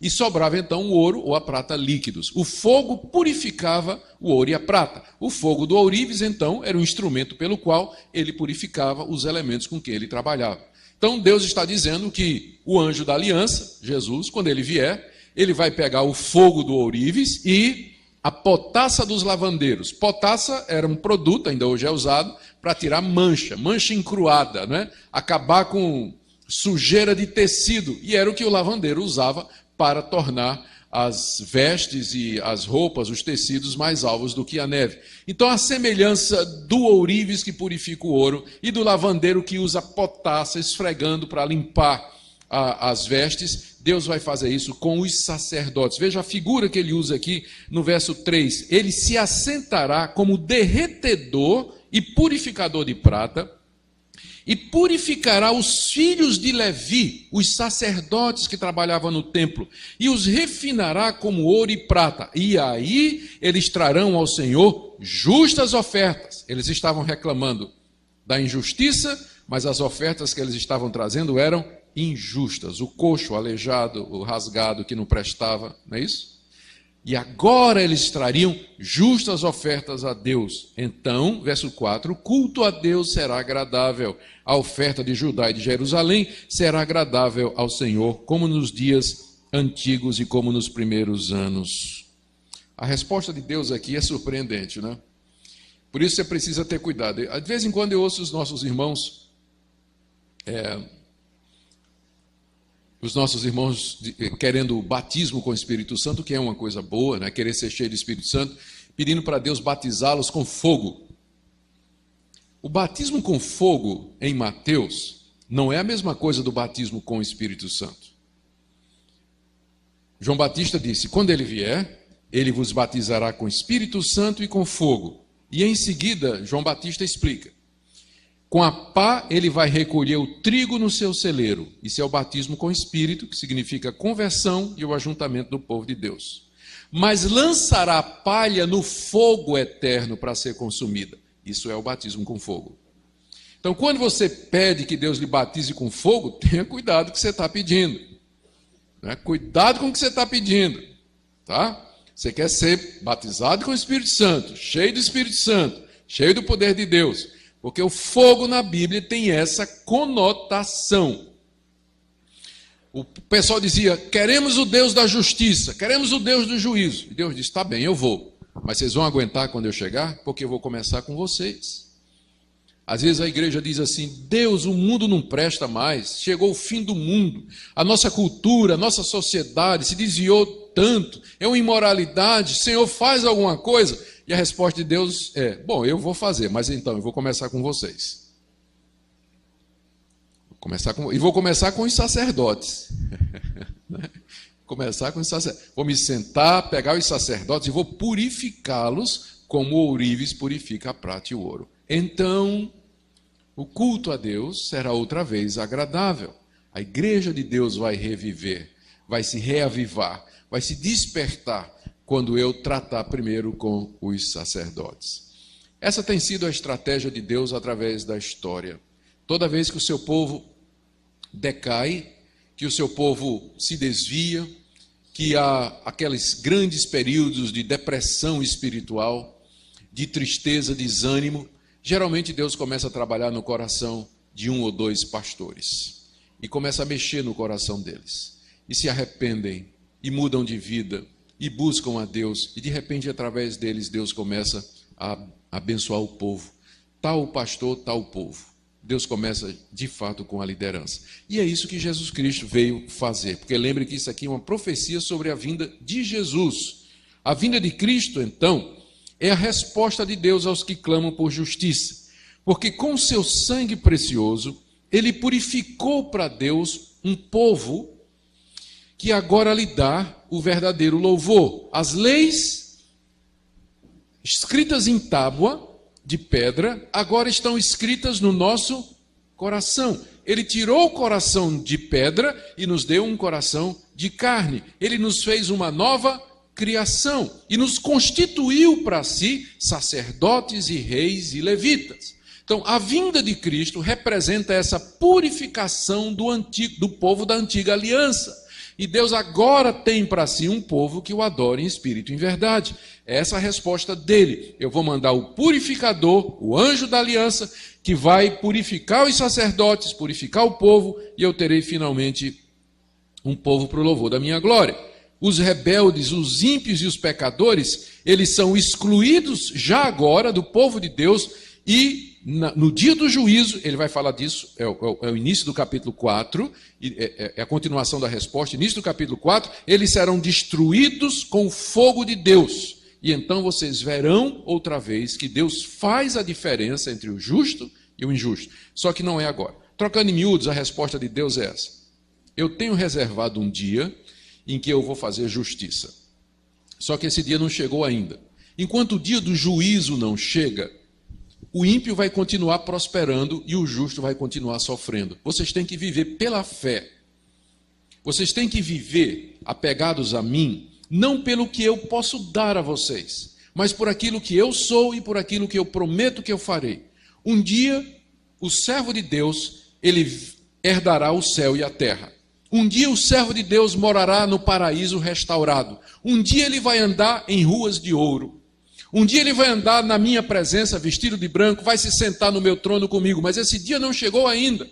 e sobrava então o ouro ou a prata líquidos. O fogo purificava o ouro e a prata. O fogo do ourives, então, era um instrumento pelo qual ele purificava os elementos com que ele trabalhava. Então, Deus está dizendo que o anjo da aliança, Jesus, quando ele vier, ele vai pegar o fogo do ourives e a potassa dos lavandeiros. Potassa era um produto, ainda hoje é usado, para tirar mancha encruada, né? Acabar com sujeira de tecido. E era o que o lavandeiro usava para tornar as vestes e as roupas, os tecidos mais alvos do que a neve. Então a semelhança do ourives que purifica o ouro e do lavandeiro que usa potassa esfregando para limpar as vestes, Deus vai fazer isso com os sacerdotes. Veja a figura que ele usa aqui no verso 3. Ele se assentará como derretedor e purificador de prata, e purificará os filhos de Levi, os sacerdotes que trabalhavam no templo, e os refinará como ouro e prata. E aí eles trarão ao Senhor justas ofertas. Eles estavam reclamando da injustiça, mas as ofertas que eles estavam trazendo eram injustas. O coxo, o aleijado, o rasgado que não prestava, não é isso? E agora eles trariam justas ofertas a Deus. Então, verso 4, o culto a Deus será agradável. A oferta de Judá e de Jerusalém será agradável ao Senhor, como nos dias antigos e como nos primeiros anos. A resposta de Deus aqui é surpreendente, né? Por isso você precisa ter cuidado. De vez em quando eu ouço os nossos irmãos querendo o batismo com o Espírito Santo, que é uma coisa boa, né? Querer ser cheio do Espírito Santo, pedindo para Deus batizá-los com fogo. O batismo com fogo em Mateus não é a mesma coisa do batismo com o Espírito Santo. João Batista disse: quando ele vier, ele vos batizará com Espírito Santo e com fogo. E em seguida, João Batista explica: com a pá ele vai recolher o trigo no seu celeiro. Isso é o batismo com Espírito, que significa conversão e o ajuntamento do povo de Deus. Mas lançará palha no fogo eterno para ser consumida. Isso é o batismo com fogo. Então, quando você pede que Deus lhe batize com fogo, tenha cuidado com o que você está pedindo. Né? Cuidado com o que você está pedindo. Tá? Você quer ser batizado com o Espírito Santo, cheio do Espírito Santo, cheio do poder de Deus. Porque o fogo na Bíblia tem essa conotação. O pessoal dizia: queremos o Deus da justiça, queremos o Deus do juízo. E Deus disse: está bem, eu vou. Mas vocês vão aguentar quando eu chegar? Porque eu vou começar com vocês. Às vezes a igreja diz assim: Deus, o mundo não presta mais, chegou o fim do mundo. A nossa cultura, a nossa sociedade se desviou tanto, é uma imoralidade, Senhor, faz alguma coisa. E a resposta de Deus é: bom, eu vou fazer, mas então eu vou começar com vocês. Vou começar com os sacerdotes. Começar com os sacerdotes. Vou me sentar, pegar os sacerdotes e vou purificá-los como o ourives purifica a prata e o ouro. Então, o culto a Deus será outra vez agradável. A igreja de Deus vai reviver, vai se reavivar, vai se despertar quando eu tratar primeiro com os sacerdotes. Essa tem sido a estratégia de Deus através da história. Toda vez que o seu povo decai, que o seu povo se desvia, que há aqueles grandes períodos de depressão espiritual, de tristeza, desânimo, geralmente Deus começa a trabalhar no coração de um ou dois pastores e começa a mexer no coração deles. E se arrependem, e mudam de vida, e buscam a Deus, e de repente, através deles, Deus começa a abençoar o povo. Tal pastor, tal povo. Deus começa, de fato, com a liderança. E é isso que Jesus Cristo veio fazer. Porque lembre que isso aqui é uma profecia sobre a vinda de Jesus. A vinda de Cristo, então, é a resposta de Deus aos que clamam por justiça. Porque com seu sangue precioso, ele purificou para Deus um povo que agora lhe dá o verdadeiro louvor. As leis escritas em tábua de pedra agora estão escritas no nosso coração. Ele tirou o coração de pedra e nos deu um coração de carne. Ele nos fez uma nova criação e nos constituiu para si sacerdotes e reis e levitas. Então, a vinda de Cristo representa essa purificação do povo da antiga aliança. E Deus agora tem para si um povo que o adora em espírito e em verdade. Essa é a resposta dele. Eu vou mandar o purificador, o anjo da aliança, que vai purificar os sacerdotes, purificar o povo, e eu terei finalmente um povo para o louvor da minha glória. Os rebeldes, os ímpios e os pecadores, eles são excluídos já agora do povo de Deus, e no dia do juízo, ele vai falar disso, é o início do capítulo 4, é a continuação da resposta, início do capítulo 4, eles serão destruídos com o fogo de Deus. E então vocês verão outra vez que Deus faz a diferença entre o justo e o injusto. Só que não é agora. Trocando em miúdos, a resposta de Deus é essa. Eu tenho reservado um dia em que eu vou fazer justiça. Só que esse dia não chegou ainda. Enquanto o dia do juízo não chega, o ímpio vai continuar prosperando e o justo vai continuar sofrendo. Vocês têm que viver pela fé. Vocês têm que viver apegados a mim, não pelo que eu posso dar a vocês, mas por aquilo que eu sou e por aquilo que eu prometo que eu farei. Um dia, o servo de Deus, ele herdará o céu e a terra. Um dia o servo de Deus morará no paraíso restaurado. Um dia ele vai andar em ruas de ouro. Um dia ele vai andar na minha presença, vestido de branco, vai se sentar no meu trono comigo, mas esse dia não chegou ainda.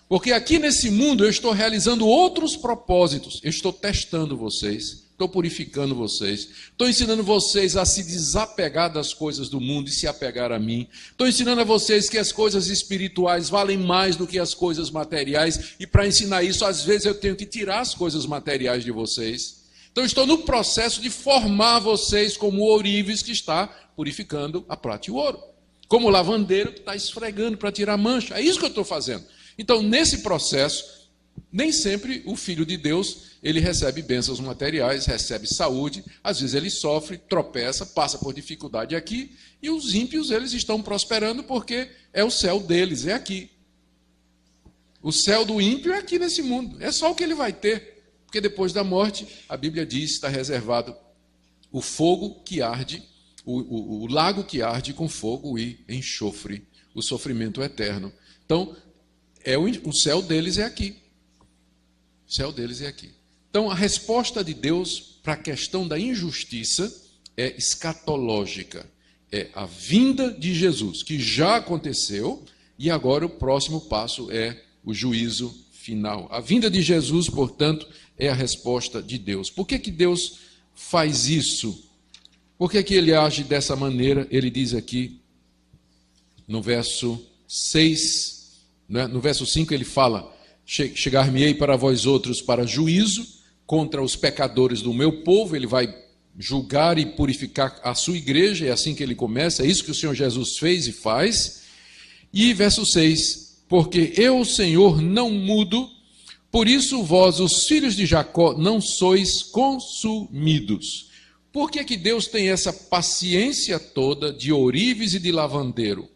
Porque aqui nesse mundo eu estou realizando outros propósitos. Eu estou testando vocês, estou purificando vocês, estou ensinando vocês a se desapegar das coisas do mundo e se apegar a mim. Estou ensinando a vocês que as coisas espirituais valem mais do que as coisas materiais, e para ensinar isso, às vezes eu tenho que tirar as coisas materiais de vocês. Então, estou no processo de formar vocês como o ourives que está purificando a prata e o ouro. Como o lavandeiro que está esfregando para tirar mancha. É isso que eu estou fazendo. Então, nesse processo, nem sempre o Filho de Deus, ele recebe bênçãos materiais, recebe saúde, às vezes ele sofre, tropeça, passa por dificuldade aqui, e os ímpios, eles estão prosperando porque é o céu deles, é aqui. O céu do ímpio é aqui nesse mundo, é só o que ele vai ter. Porque depois da morte, a Bíblia diz, está reservado o fogo que arde, o lago que arde com fogo e enxofre, o sofrimento eterno. Então, o céu deles é aqui. O céu deles é aqui. Então, a resposta de Deus para a questão da injustiça é escatológica. É a vinda de Jesus, que já aconteceu, e agora o próximo passo é o juízo final. A vinda de Jesus, portanto, é a resposta de Deus. Por que Deus faz isso? Por que ele age dessa maneira? Ele diz aqui, no verso 6, né? No verso 5 ele fala, chegar-me-ei para vós outros para juízo, contra os pecadores do meu povo, ele vai julgar e purificar a sua igreja, é assim que ele começa, é isso que o Senhor Jesus fez e faz. E verso 6, porque eu, o Senhor, não mudo, por isso vós, os filhos de Jacó, não sois consumidos. Por que Deus tem essa paciência toda de ourives e de lavandeiro?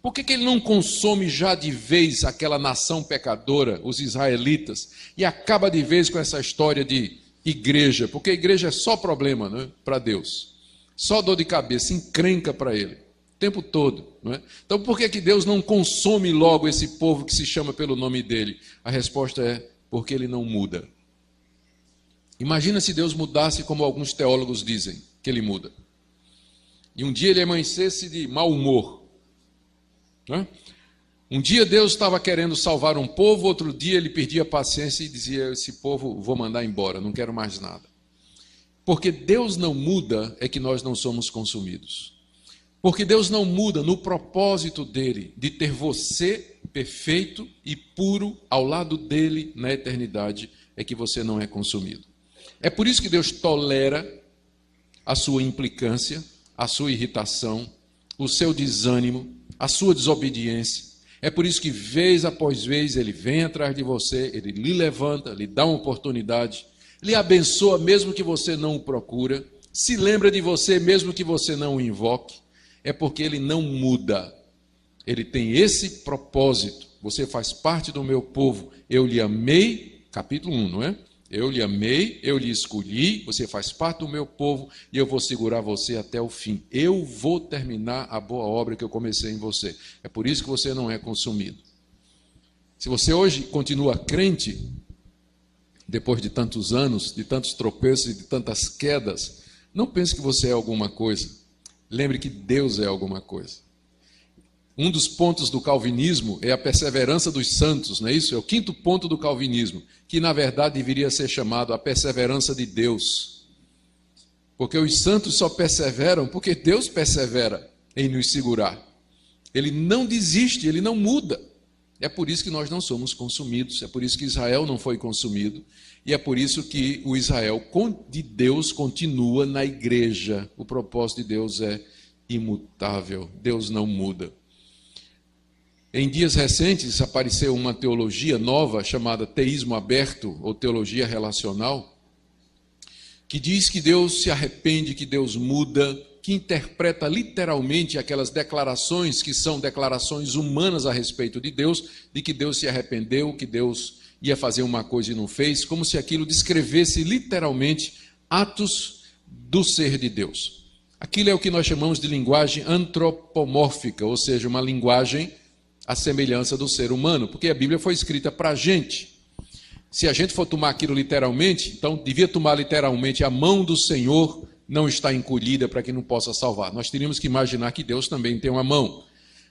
Por que ele não consome já de vez aquela nação pecadora, os israelitas, e acaba de vez com essa história de igreja? Porque a igreja é só problema, né, para Deus. Só dor de cabeça, encrenca para ele, o tempo todo. Não é? Então por que Deus não consome logo esse povo que se chama pelo nome dele? A resposta é, porque ele não muda. Imagina se Deus mudasse como alguns teólogos dizem que ele muda. E um dia ele amanhecesse de mau humor. Né? Um dia Deus estava querendo salvar um povo, outro dia ele perdia a paciência e dizia, esse povo vou mandar embora, não quero mais nada. Porque Deus não muda é que nós não somos consumidos. Porque Deus não muda no propósito dele de ter você perfeito e puro ao lado dele na eternidade, é que você não é consumido. É por isso que Deus tolera a sua implicância, a sua irritação, o seu desânimo, a sua desobediência. É por isso que vez após vez ele vem atrás de você, ele lhe levanta, lhe dá uma oportunidade, lhe abençoa mesmo que você não o procura, se lembra de você mesmo que você não o invoque. É porque ele não muda. Ele tem esse propósito. Você faz parte do meu povo. Eu lhe amei, capítulo 1, não é? Eu lhe amei, eu lhe escolhi, você faz parte do meu povo e eu vou segurar você até o fim. Eu vou terminar a boa obra que eu comecei em você. É por isso que você não é consumido. Se você hoje continua crente, depois de tantos anos, de tantos tropeços e de tantas quedas, não pense que você é alguma coisa. Lembre que Deus é alguma coisa. Um dos pontos do calvinismo é a perseverança dos santos, não é isso? É o quinto ponto do calvinismo, que na verdade deveria ser chamado a perseverança de Deus. Porque os santos só perseveram porque Deus persevera em nos segurar. Ele não desiste, ele não muda. É por isso que nós não somos consumidos, é por isso que Israel não foi consumido, e é por isso que o Israel de Deus continua na igreja. O propósito de Deus é imutável, Deus não muda. Em dias recentes apareceu uma teologia nova chamada teísmo aberto ou teologia relacional, que diz que Deus se arrepende, que Deus muda, que interpreta literalmente aquelas declarações que são declarações humanas a respeito de Deus, de que Deus se arrependeu, que Deus ia fazer uma coisa e não fez, como se aquilo descrevesse literalmente atos do ser de Deus. Aquilo é o que nós chamamos de linguagem antropomórfica, ou seja, uma linguagem à semelhança do ser humano, porque a Bíblia foi escrita para a gente. Se a gente for tomar aquilo literalmente, então devia tomar literalmente a mão do Senhor não está encolhida para que não possa salvar. Nós teríamos que imaginar que Deus também tem uma mão.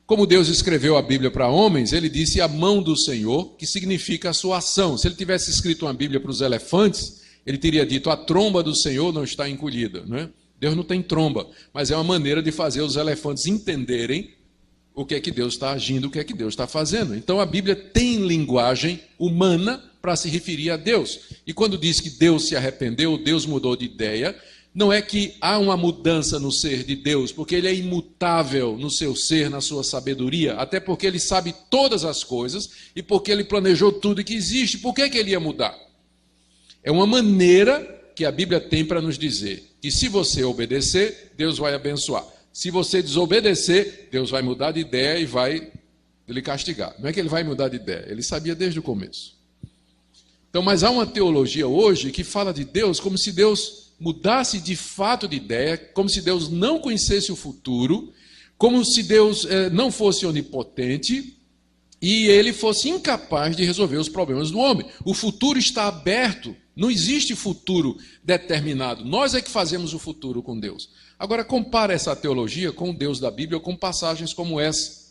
Como Deus escreveu a Bíblia para homens, ele disse a mão do Senhor, que significa a sua ação. Se ele tivesse escrito uma Bíblia para os elefantes, ele teria dito a tromba do Senhor não está encolhida, não é? Deus não tem tromba, mas é uma maneira de fazer os elefantes entenderem o que é que Deus está agindo, o que é que Deus está fazendo. Então a Bíblia tem linguagem humana para se referir a Deus. E quando diz que Deus se arrependeu, Deus mudou de ideia, não é que há uma mudança no ser de Deus, porque ele é imutável no seu ser, na sua sabedoria, até porque ele sabe todas as coisas e porque ele planejou tudo que existe. Por que ele ia mudar? É uma maneira que a Bíblia tem para nos dizer que se você obedecer, Deus vai abençoar. Se você desobedecer, Deus vai mudar de ideia e vai lhe castigar. Não é que ele vai mudar de ideia, ele sabia desde o começo. Então, mas há uma teologia hoje que fala de Deus como se Deus mudasse de fato de ideia, como se Deus não conhecesse o futuro, como se Deus não fosse onipotente e ele fosse incapaz de resolver os problemas do homem. O futuro está aberto, não existe futuro determinado. Nós é que fazemos o futuro com Deus. Agora, compara essa teologia com o Deus da Bíblia, com passagens como essa.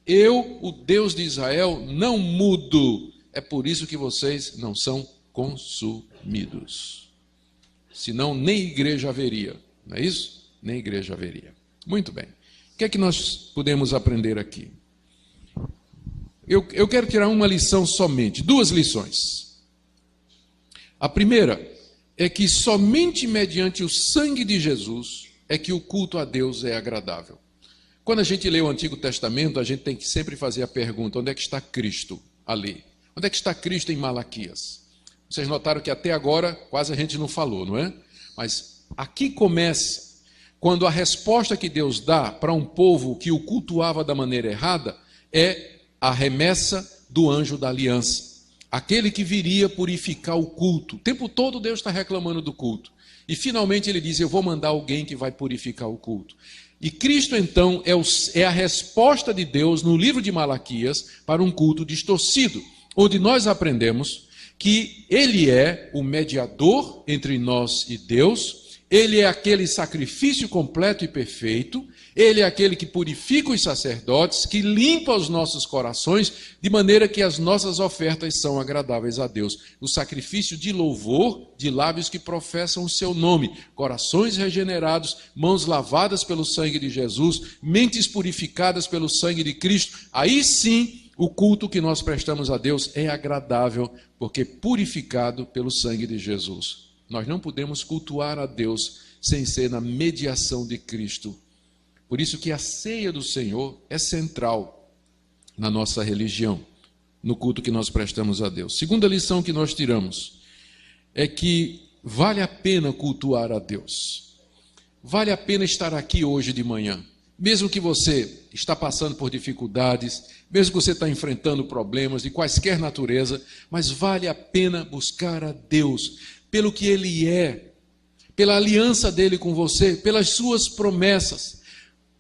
Eu, o Deus de Israel, não mudo. É por isso que vocês não são consumidos. Senão nem igreja haveria. Não é isso? Nem igreja haveria. Muito bem. O que é que nós podemos aprender aqui? Eu quero tirar uma lição somente, duas lições. A primeira é que somente mediante o sangue de Jesus é que o culto a Deus é agradável. Quando a gente lê o Antigo Testamento, a gente tem que sempre fazer a pergunta, onde é que está Cristo ali? Onde é que está Cristo em Malaquias? Vocês notaram que até agora quase a gente não falou, não é? Mas aqui começa, quando a resposta que Deus dá para um povo que o cultuava da maneira errada é a remessa do anjo da aliança. Aquele que viria purificar o culto. O tempo todo Deus está reclamando do culto. E finalmente ele diz, eu vou mandar alguém que vai purificar o culto. E Cristo então é a resposta de Deus no livro de Malaquias para um culto distorcido, onde nós aprendemos que ele é o mediador entre nós e Deus, ele é aquele sacrifício completo e perfeito, ele é aquele que purifica os sacerdotes, que limpa os nossos corações, de maneira que as nossas ofertas são agradáveis a Deus. O sacrifício de louvor de lábios que professam o seu nome, corações regenerados, mãos lavadas pelo sangue de Jesus, mentes purificadas pelo sangue de Cristo. Aí sim, o culto que nós prestamos a Deus é agradável, porque purificado pelo sangue de Jesus. Nós não podemos cultuar a Deus sem ser na mediação de Cristo. Por isso que a ceia do Senhor é central na nossa religião, no culto que nós prestamos a Deus. Segunda lição que nós tiramos é que vale a pena cultuar a Deus. Vale a pena estar aqui hoje de manhã. mesmo que você está passando por dificuldades, mesmo que você está enfrentando problemas de quaisquer natureza, mas vale a pena buscar a Deus pelo que Ele é, pela aliança dele com você, pelas suas promessas,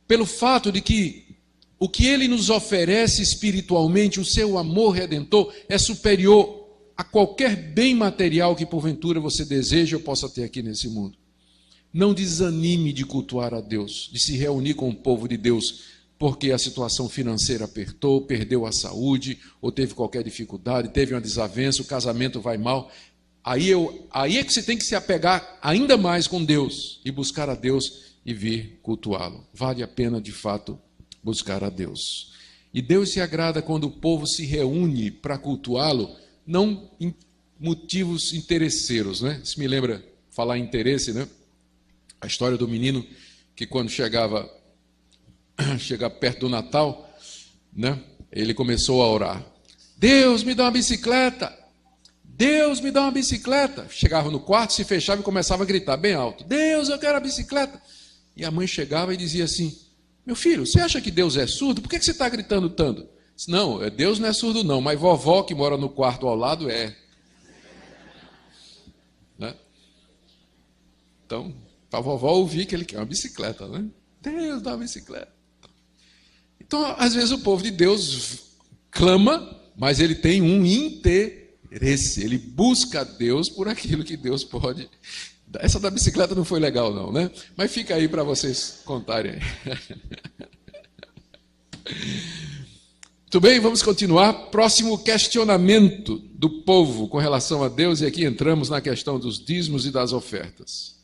pelo fato de que o que Ele nos oferece espiritualmente, o seu amor redentor, é superior a qualquer bem material que porventura você deseja ou possa ter aqui nesse mundo. Não desanime de cultuar a Deus, de se reunir com o povo de Deus, porque a situação financeira apertou, perdeu a saúde, ou teve qualquer dificuldade, teve uma desavença, o casamento vai mal. Aí é que você tem que se apegar ainda mais com Deus, e buscar a Deus e vir cultuá-lo. Vale a pena, de fato, buscar a Deus. E Deus se agrada quando o povo se reúne para cultuá-lo, não em motivos interesseiros, né? Isso me lembra falar em interesse, né? A história do menino que quando chegava perto do Natal, né, ele começou a orar. Deus, me dá uma bicicleta! Deus, me dá uma bicicleta! Chegava no quarto, se fechava e começava a gritar bem alto. Deus, eu quero a bicicleta! E a mãe chegava e dizia assim, meu filho, você acha que Deus é surdo? Por que você está gritando tanto? Disse, não, Deus não é surdo não, mas vovó que mora no quarto ao lado é. Né? Então, para a vovó ouvir que ele quer uma bicicleta, né? Deus dá uma bicicleta. Então, às vezes o povo de Deus clama, mas ele tem um interesse. Ele busca a Deus por aquilo que Deus pode. Essa da bicicleta não foi legal não, né? Mas fica aí para vocês contarem. Muito bem, vamos continuar. Próximo questionamento do povo com relação a Deus, e aqui entramos na questão dos dízimos e das ofertas.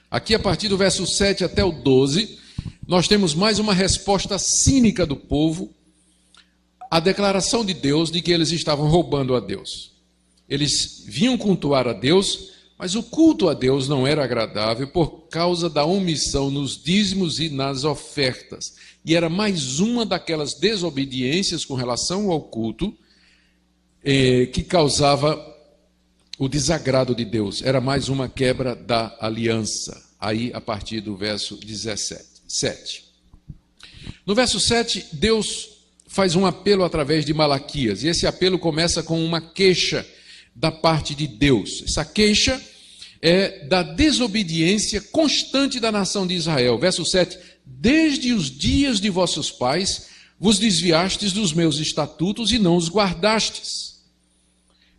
Aqui, a partir do verso 7 até o 12, nós temos mais uma resposta cínica do povo à declaração de Deus de que eles estavam roubando a Deus. Eles vinham cultuar a Deus, mas o culto a Deus não era agradável por causa da omissão nos dízimos e nas ofertas. E era mais uma daquelas desobediências com relação ao culto que causava o desagrado de Deus. Era mais uma quebra da aliança. Aí, a partir do verso 17. No verso 7, Deus faz um apelo através de Malaquias. E esse apelo começa com uma queixa da parte de Deus. Essa queixa é da desobediência constante da nação de Israel. Verso 7. Desde os dias de vossos pais, vos desviastes dos meus estatutos e não os guardastes.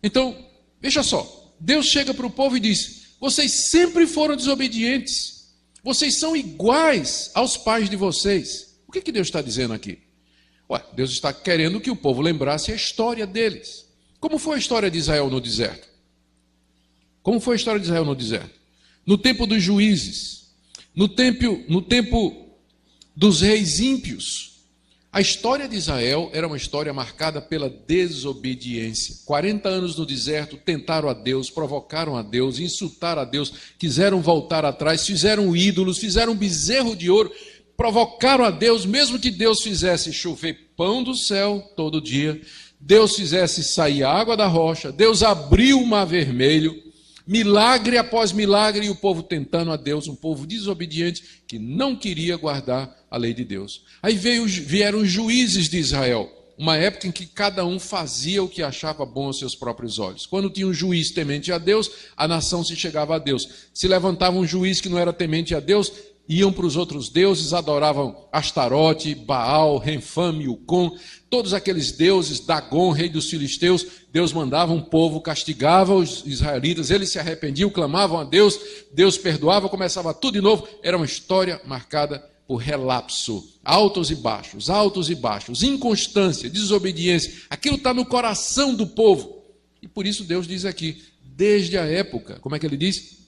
Então, veja só, Deus chega para o povo e diz, vocês sempre foram desobedientes, vocês são iguais aos pais de vocês. O que Deus está dizendo aqui? Deus está querendo que o povo lembrasse a história deles. Como foi a história de Israel no deserto? Como foi a história de Israel no deserto? No tempo dos juízes, no tempo dos reis ímpios. A história de Israel era uma história marcada pela desobediência. 40 anos no deserto, tentaram a Deus, provocaram a Deus, insultaram a Deus, quiseram voltar atrás, fizeram ídolos, fizeram um bezerro de ouro, provocaram a Deus, mesmo que Deus fizesse chover pão do céu todo dia, Deus fizesse sair água da rocha, Deus abriu o mar vermelho, milagre após milagre, e o povo tentando a Deus, um povo desobediente que não queria guardar a lei de Deus. Aí vieram os juízes de Israel, uma época em que cada um fazia o que achava bom aos seus próprios olhos. Quando tinha um juiz temente a Deus, a nação se chegava a Deus. Se levantava um juiz que não era temente a Deus, iam para os outros deuses, adoravam Astarote, Baal, Renfame, Ucom, todos aqueles deuses, Dagon, rei dos filisteus. Deus mandava um povo, castigava os israelitas, eles se arrependiam, clamavam a Deus, Deus perdoava, começava tudo de novo. Era uma história marcada por relapso, altos e baixos, inconstância, desobediência. Aquilo está no coração do povo. E por isso Deus diz aqui, desde a época, como é que ele diz?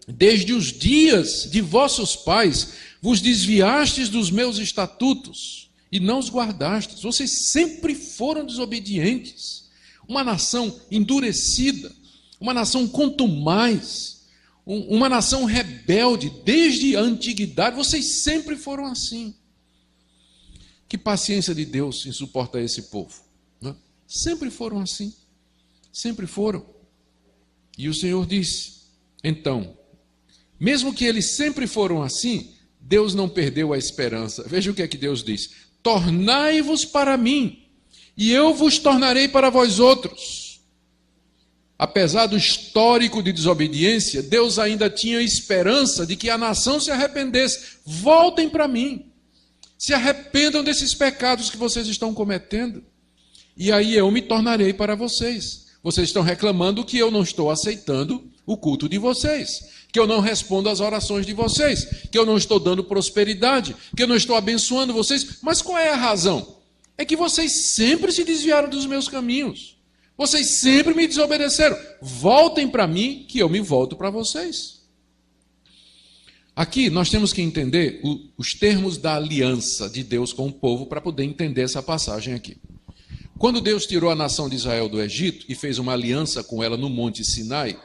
Desde os dias de vossos pais, vos desviastes dos meus estatutos e não os guardastes. Vocês sempre foram desobedientes. Uma nação endurecida, uma nação contumaz, uma nação rebelde, desde a antiguidade, vocês sempre foram assim. Que paciência de Deus em suportar esse povo, né? Sempre foram assim, sempre foram. E o Senhor disse, então, mesmo que eles sempre foram assim, Deus não perdeu a esperança. Veja o que é que Deus diz: tornai-vos para mim, e eu vos tornarei para vós outros. Apesar do histórico de desobediência, Deus ainda tinha esperança de que a nação se arrependesse. Voltem para mim, se arrependam desses pecados que vocês estão cometendo, e aí eu me tornarei para vocês. Vocês estão reclamando que eu não estou aceitando o culto de vocês, que eu não respondo às orações de vocês, que eu não estou dando prosperidade, que eu não estou abençoando vocês. Mas qual é a razão? É que vocês sempre se desviaram dos meus caminhos. Vocês sempre me desobedeceram. Voltem para mim, que eu me volto para vocês. Aqui nós temos que entender os termos da aliança de Deus com o povo para poder entender essa passagem aqui. Quando Deus tirou a nação de Israel do Egito e fez uma aliança com ela no Monte Sinai,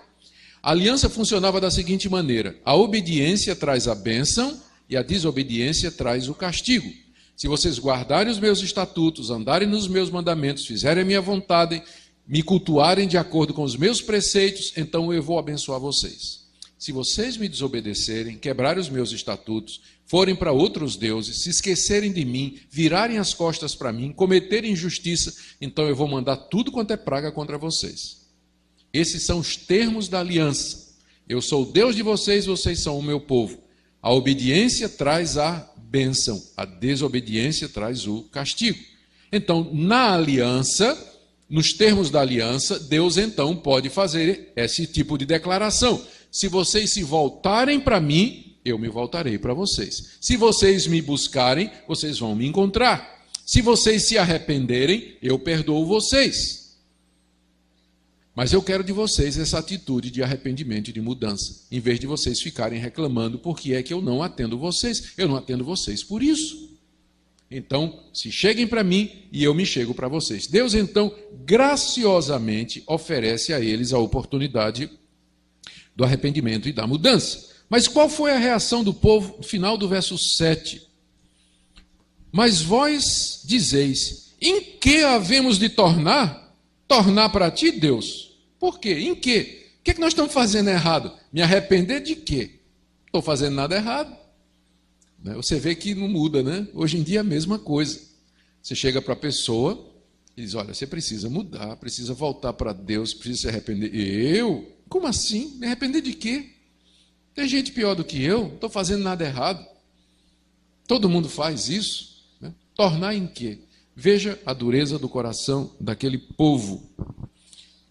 a aliança funcionava da seguinte maneira: a obediência traz a bênção e a desobediência traz o castigo. Se vocês guardarem os meus estatutos, andarem nos meus mandamentos, fizerem a minha vontade, me cultuarem de acordo com os meus preceitos, então eu vou abençoar vocês. Se vocês me desobedecerem, quebrarem os meus estatutos, forem para outros deuses, se esquecerem de mim, virarem as costas para mim, cometerem injustiça, então eu vou mandar tudo quanto é praga contra vocês. Esses são os termos da aliança. Eu sou o Deus de vocês, vocês são o meu povo. A obediência traz a bênção, a desobediência traz o castigo. Então, na aliança, nos termos da aliança, Deus então pode fazer esse tipo de declaração: se vocês se voltarem para mim, eu me voltarei para vocês. Se vocês me buscarem, vocês vão me encontrar. Se vocês se arrependerem, eu perdoo vocês. Mas eu quero de vocês essa atitude de arrependimento e de mudança, em vez de vocês ficarem reclamando porque é que eu não atendo vocês. Eu não atendo vocês por isso. Então, se cheguem para mim e eu me chego para vocês. Deus, então, graciosamente oferece a eles a oportunidade do arrependimento e da mudança. Mas qual foi a reação do povo no final do verso 7? Mas vós dizeis: em que havemos de tornar para ti, Deus? Por quê? Em quê? O que é que nós estamos fazendo errado? Me arrepender de quê? Não estou fazendo nada errado. Você vê que não muda, né? Hoje em dia é a mesma coisa. Você chega para a pessoa e diz: olha, você precisa mudar, precisa voltar para Deus, precisa se arrepender. Eu? Como assim? Me arrepender de quê? Tem gente pior do que eu, não estou fazendo nada errado. Todo mundo faz isso. Né? Tornar em quê? Veja a dureza do coração daquele povo.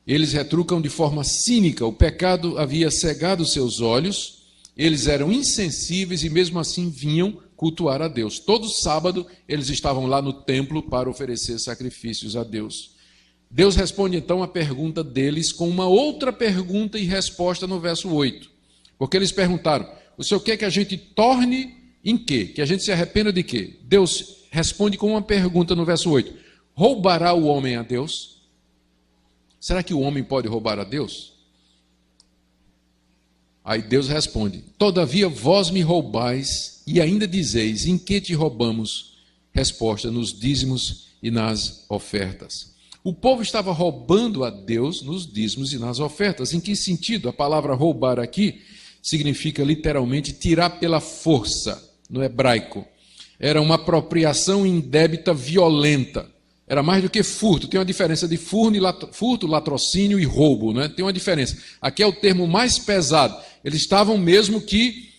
Eles retrucam de forma cínica. O pecado havia cegado seus olhos, eles eram insensíveis e mesmo assim vinham cultuar a Deus. Todo sábado eles estavam lá no templo para oferecer sacrifícios a Deus. Deus responde então a pergunta deles com uma outra pergunta e resposta no verso 8. Porque eles perguntaram: o senhor quer que a gente torne em quê? Que a gente se arrependa de quê? Deus responde com uma pergunta no verso 8. Roubará o homem a Deus? Será que o homem pode roubar a Deus? Aí Deus responde: todavia vós me roubais e ainda dizeis: em que te roubamos? Resposta: nos dízimos e nas ofertas. O povo estava roubando a Deus nos dízimos e nas ofertas. Em que sentido? A palavra roubar aqui significa literalmente tirar pela força, no hebraico. Era uma apropriação indébita violenta. Era mais do que furto. Tem uma diferença de furto, latrocínio e roubo, né? Tem uma diferença. Aqui é o termo mais pesado. Eles estavam mesmo que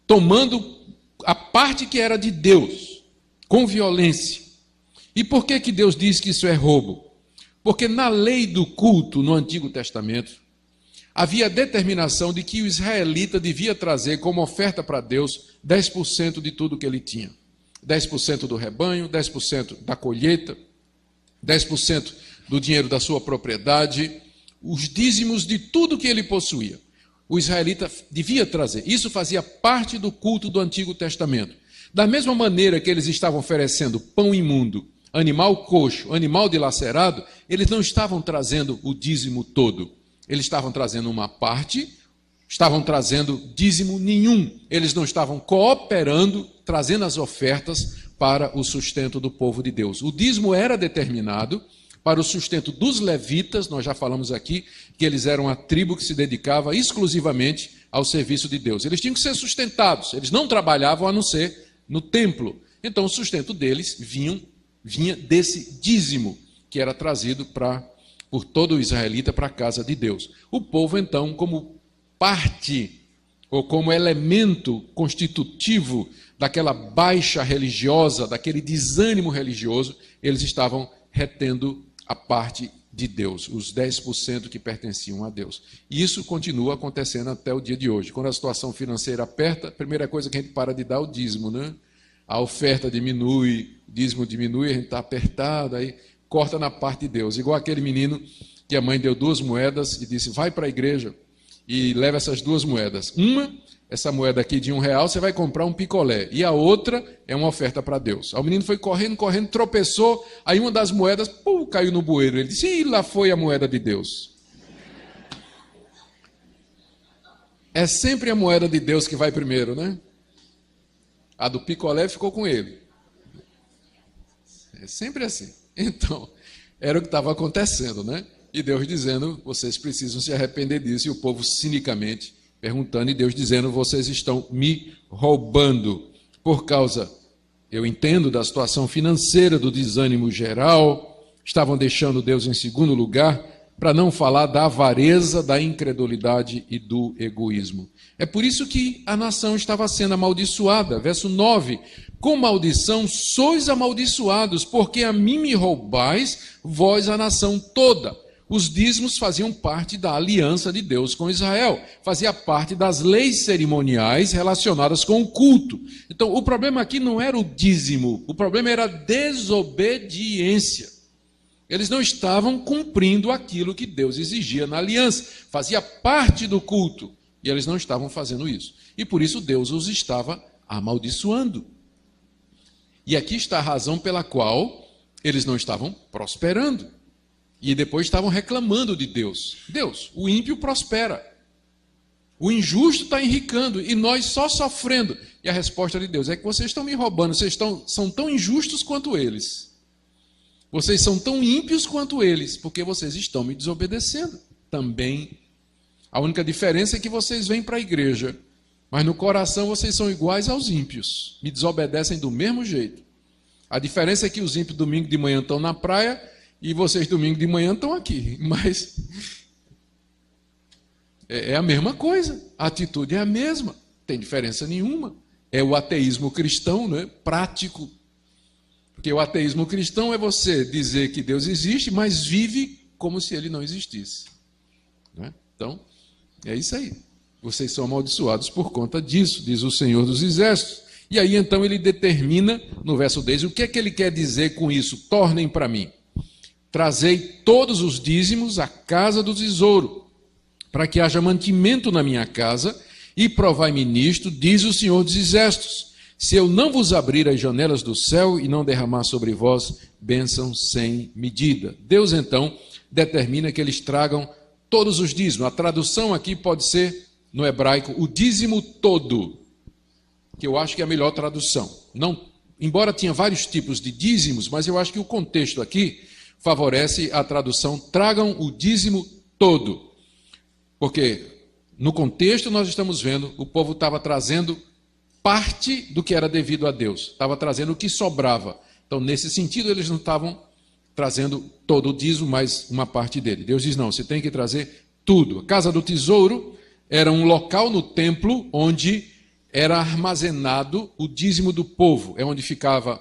tomando a parte que era de Deus, com violência. E por que Deus diz que isso é roubo? Porque na lei do culto, no Antigo Testamento, havia a determinação de que o israelita devia trazer como oferta para Deus 10% de tudo que ele tinha. 10% do rebanho, 10% da colheita, 10% do dinheiro da sua propriedade, os dízimos de tudo que ele possuía. O israelita devia trazer. Isso fazia parte do culto do Antigo Testamento. Da mesma maneira que eles estavam oferecendo pão imundo, animal coxo, animal dilacerado, eles não estavam trazendo o dízimo todo. Eles estavam trazendo uma parte, estavam trazendo dízimo nenhum. Eles não estavam cooperando, trazendo as ofertas para o sustento do povo de Deus. O dízimo era determinado para o sustento dos levitas. Nós já falamos aqui que eles eram a tribo que se dedicava exclusivamente ao serviço de Deus. Eles tinham que ser sustentados, eles não trabalhavam a não ser no templo. Então o sustento deles vinha desse dízimo que era trazido por todo o israelita para a casa de Deus. O povo então, como parte ou como elemento constitutivo daquela baixa religiosa, daquele desânimo religioso, eles estavam retendo a parte de Deus, os 10% que pertenciam a Deus. E isso continua acontecendo até o dia de hoje. Quando a situação financeira aperta, a primeira coisa que a gente para de dar é o dízimo, né? A oferta diminui, o dízimo diminui, a gente está apertado, aí corta na parte de Deus. Igual aquele menino que a mãe deu 2 moedas e disse, vai para a igreja e leva essas 2 moedas. Essa moeda aqui de R$1, você vai comprar um picolé. E a outra é uma oferta para Deus. Aí o menino foi correndo, tropeçou, aí uma das moedas caiu no bueiro. Ele disse, e lá foi a moeda de Deus. É sempre a moeda de Deus que vai primeiro, né? A do picolé ficou com ele. É sempre assim. Então, era o que estava acontecendo, né? E Deus dizendo, vocês precisam se arrepender disso. E o povo cinicamente perguntando, e Deus dizendo, vocês estão me roubando. Por causa, eu entendo, da situação financeira, do desânimo geral, estavam deixando Deus em segundo lugar, para não falar da avareza, da incredulidade e do egoísmo. É por isso que a nação estava sendo amaldiçoada. Verso 9, com maldição sois amaldiçoados, porque a mim me roubais, vós a nação toda. Os dízimos faziam parte da aliança de Deus com Israel, fazia parte das leis cerimoniais relacionadas com o culto. Então, o problema aqui não era o dízimo, o problema era a desobediência. Eles não estavam cumprindo aquilo que Deus exigia na aliança, fazia parte do culto, e eles não estavam fazendo isso. E por isso Deus os estava amaldiçoando. E aqui está a razão pela qual eles não estavam prosperando. E depois estavam reclamando de Deus. Deus, o ímpio prospera. O injusto está enricando e nós só sofrendo. E a resposta de Deus é que vocês estão me roubando, são tão injustos quanto eles. Vocês são tão ímpios quanto eles, porque vocês estão me desobedecendo também. A única diferença é que vocês vêm para a igreja, mas no coração vocês são iguais aos ímpios. Me desobedecem do mesmo jeito. A diferença é que os ímpios domingo de manhã estão na praia e vocês domingo de manhã estão aqui, mas é a mesma coisa, a atitude é a mesma, não tem diferença nenhuma. É o ateísmo cristão, né? Prático, porque o ateísmo cristão é você dizer que Deus existe, mas vive como se ele não existisse, né? Então, é isso aí, vocês são amaldiçoados por conta disso, diz o Senhor dos Exércitos. E aí então ele determina no verso 10, o que é que ele quer dizer com isso? Tornem para mim. Trazei todos os dízimos à casa do tesouro, para que haja mantimento na minha casa, e provai-me nisto, diz o Senhor dos Exércitos, se eu não vos abrir as janelas do céu e não derramar sobre vós bênção sem medida. Deus então determina que eles tragam todos os dízimos. A tradução aqui pode ser, no hebraico, o dízimo todo, que eu acho que é a melhor tradução. Não, embora tinha vários tipos de dízimos, mas eu acho que o contexto aqui favorece a tradução, tragam o dízimo todo. Porque no contexto nós estamos vendo, o povo estava trazendo parte do que era devido a Deus, estava trazendo o que sobrava. Então, nesse sentido, eles não estavam trazendo todo o dízimo, mas uma parte dele. Deus diz, não, você tem que trazer tudo. A casa do tesouro era um local no templo onde era armazenado o dízimo do povo. É onde ficavam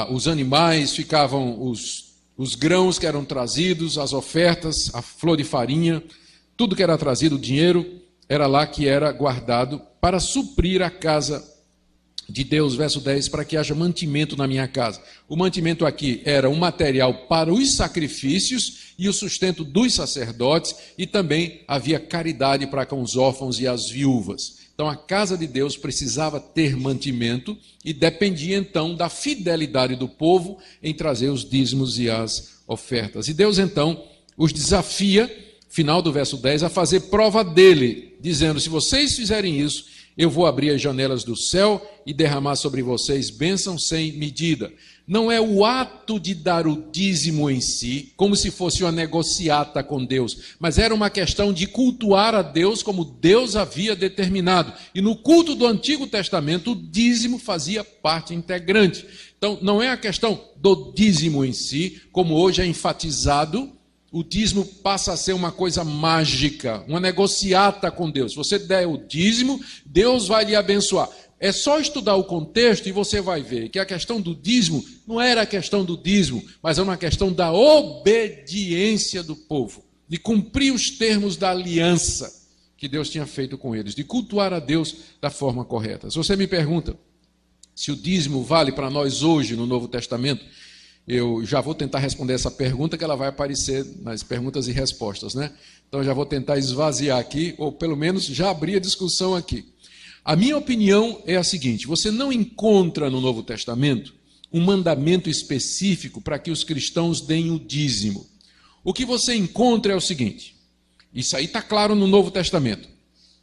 os animais, ficavam os grãos que eram trazidos, as ofertas, a flor de farinha, tudo que era trazido, o dinheiro, era lá que era guardado para suprir a casa de Deus, verso 10, para que haja mantimento na minha casa. O mantimento aqui era um material para os sacrifícios e o sustento dos sacerdotes, e também havia caridade para com os órfãos e as viúvas. Então a casa de Deus precisava ter mantimento e dependia então da fidelidade do povo em trazer os dízimos e as ofertas. E Deus então os desafia, final do verso 10, a fazer prova dele, dizendo, se vocês fizerem isso, Eu vou abrir as janelas do céu e derramar sobre vocês bênção sem medida. Não é o ato de dar o dízimo em si, como se fosse uma negociata com Deus, mas era uma questão de cultuar a Deus como Deus havia determinado. E no culto do Antigo Testamento, o dízimo fazia parte integrante. Então, não é a questão do dízimo em si, como hoje é enfatizado. O dízimo passa a ser uma coisa mágica, uma negociata com Deus. Se você der o dízimo, Deus vai lhe abençoar. É só estudar o contexto e você vai ver que a questão do dízimo não era a questão do dízimo, mas é uma questão da obediência do povo, de cumprir os termos da aliança que Deus tinha feito com eles, de cultuar a Deus da forma correta. Se você me pergunta se o dízimo vale para nós hoje no Novo Testamento, eu já vou tentar responder essa pergunta, que ela vai aparecer nas perguntas e respostas, né? Então, eu já vou tentar esvaziar aqui, ou pelo menos já abrir a discussão aqui. A minha opinião é a seguinte: você não encontra no Novo Testamento um mandamento específico para que os cristãos deem o dízimo. O que você encontra é o seguinte, isso aí está claro no Novo Testamento: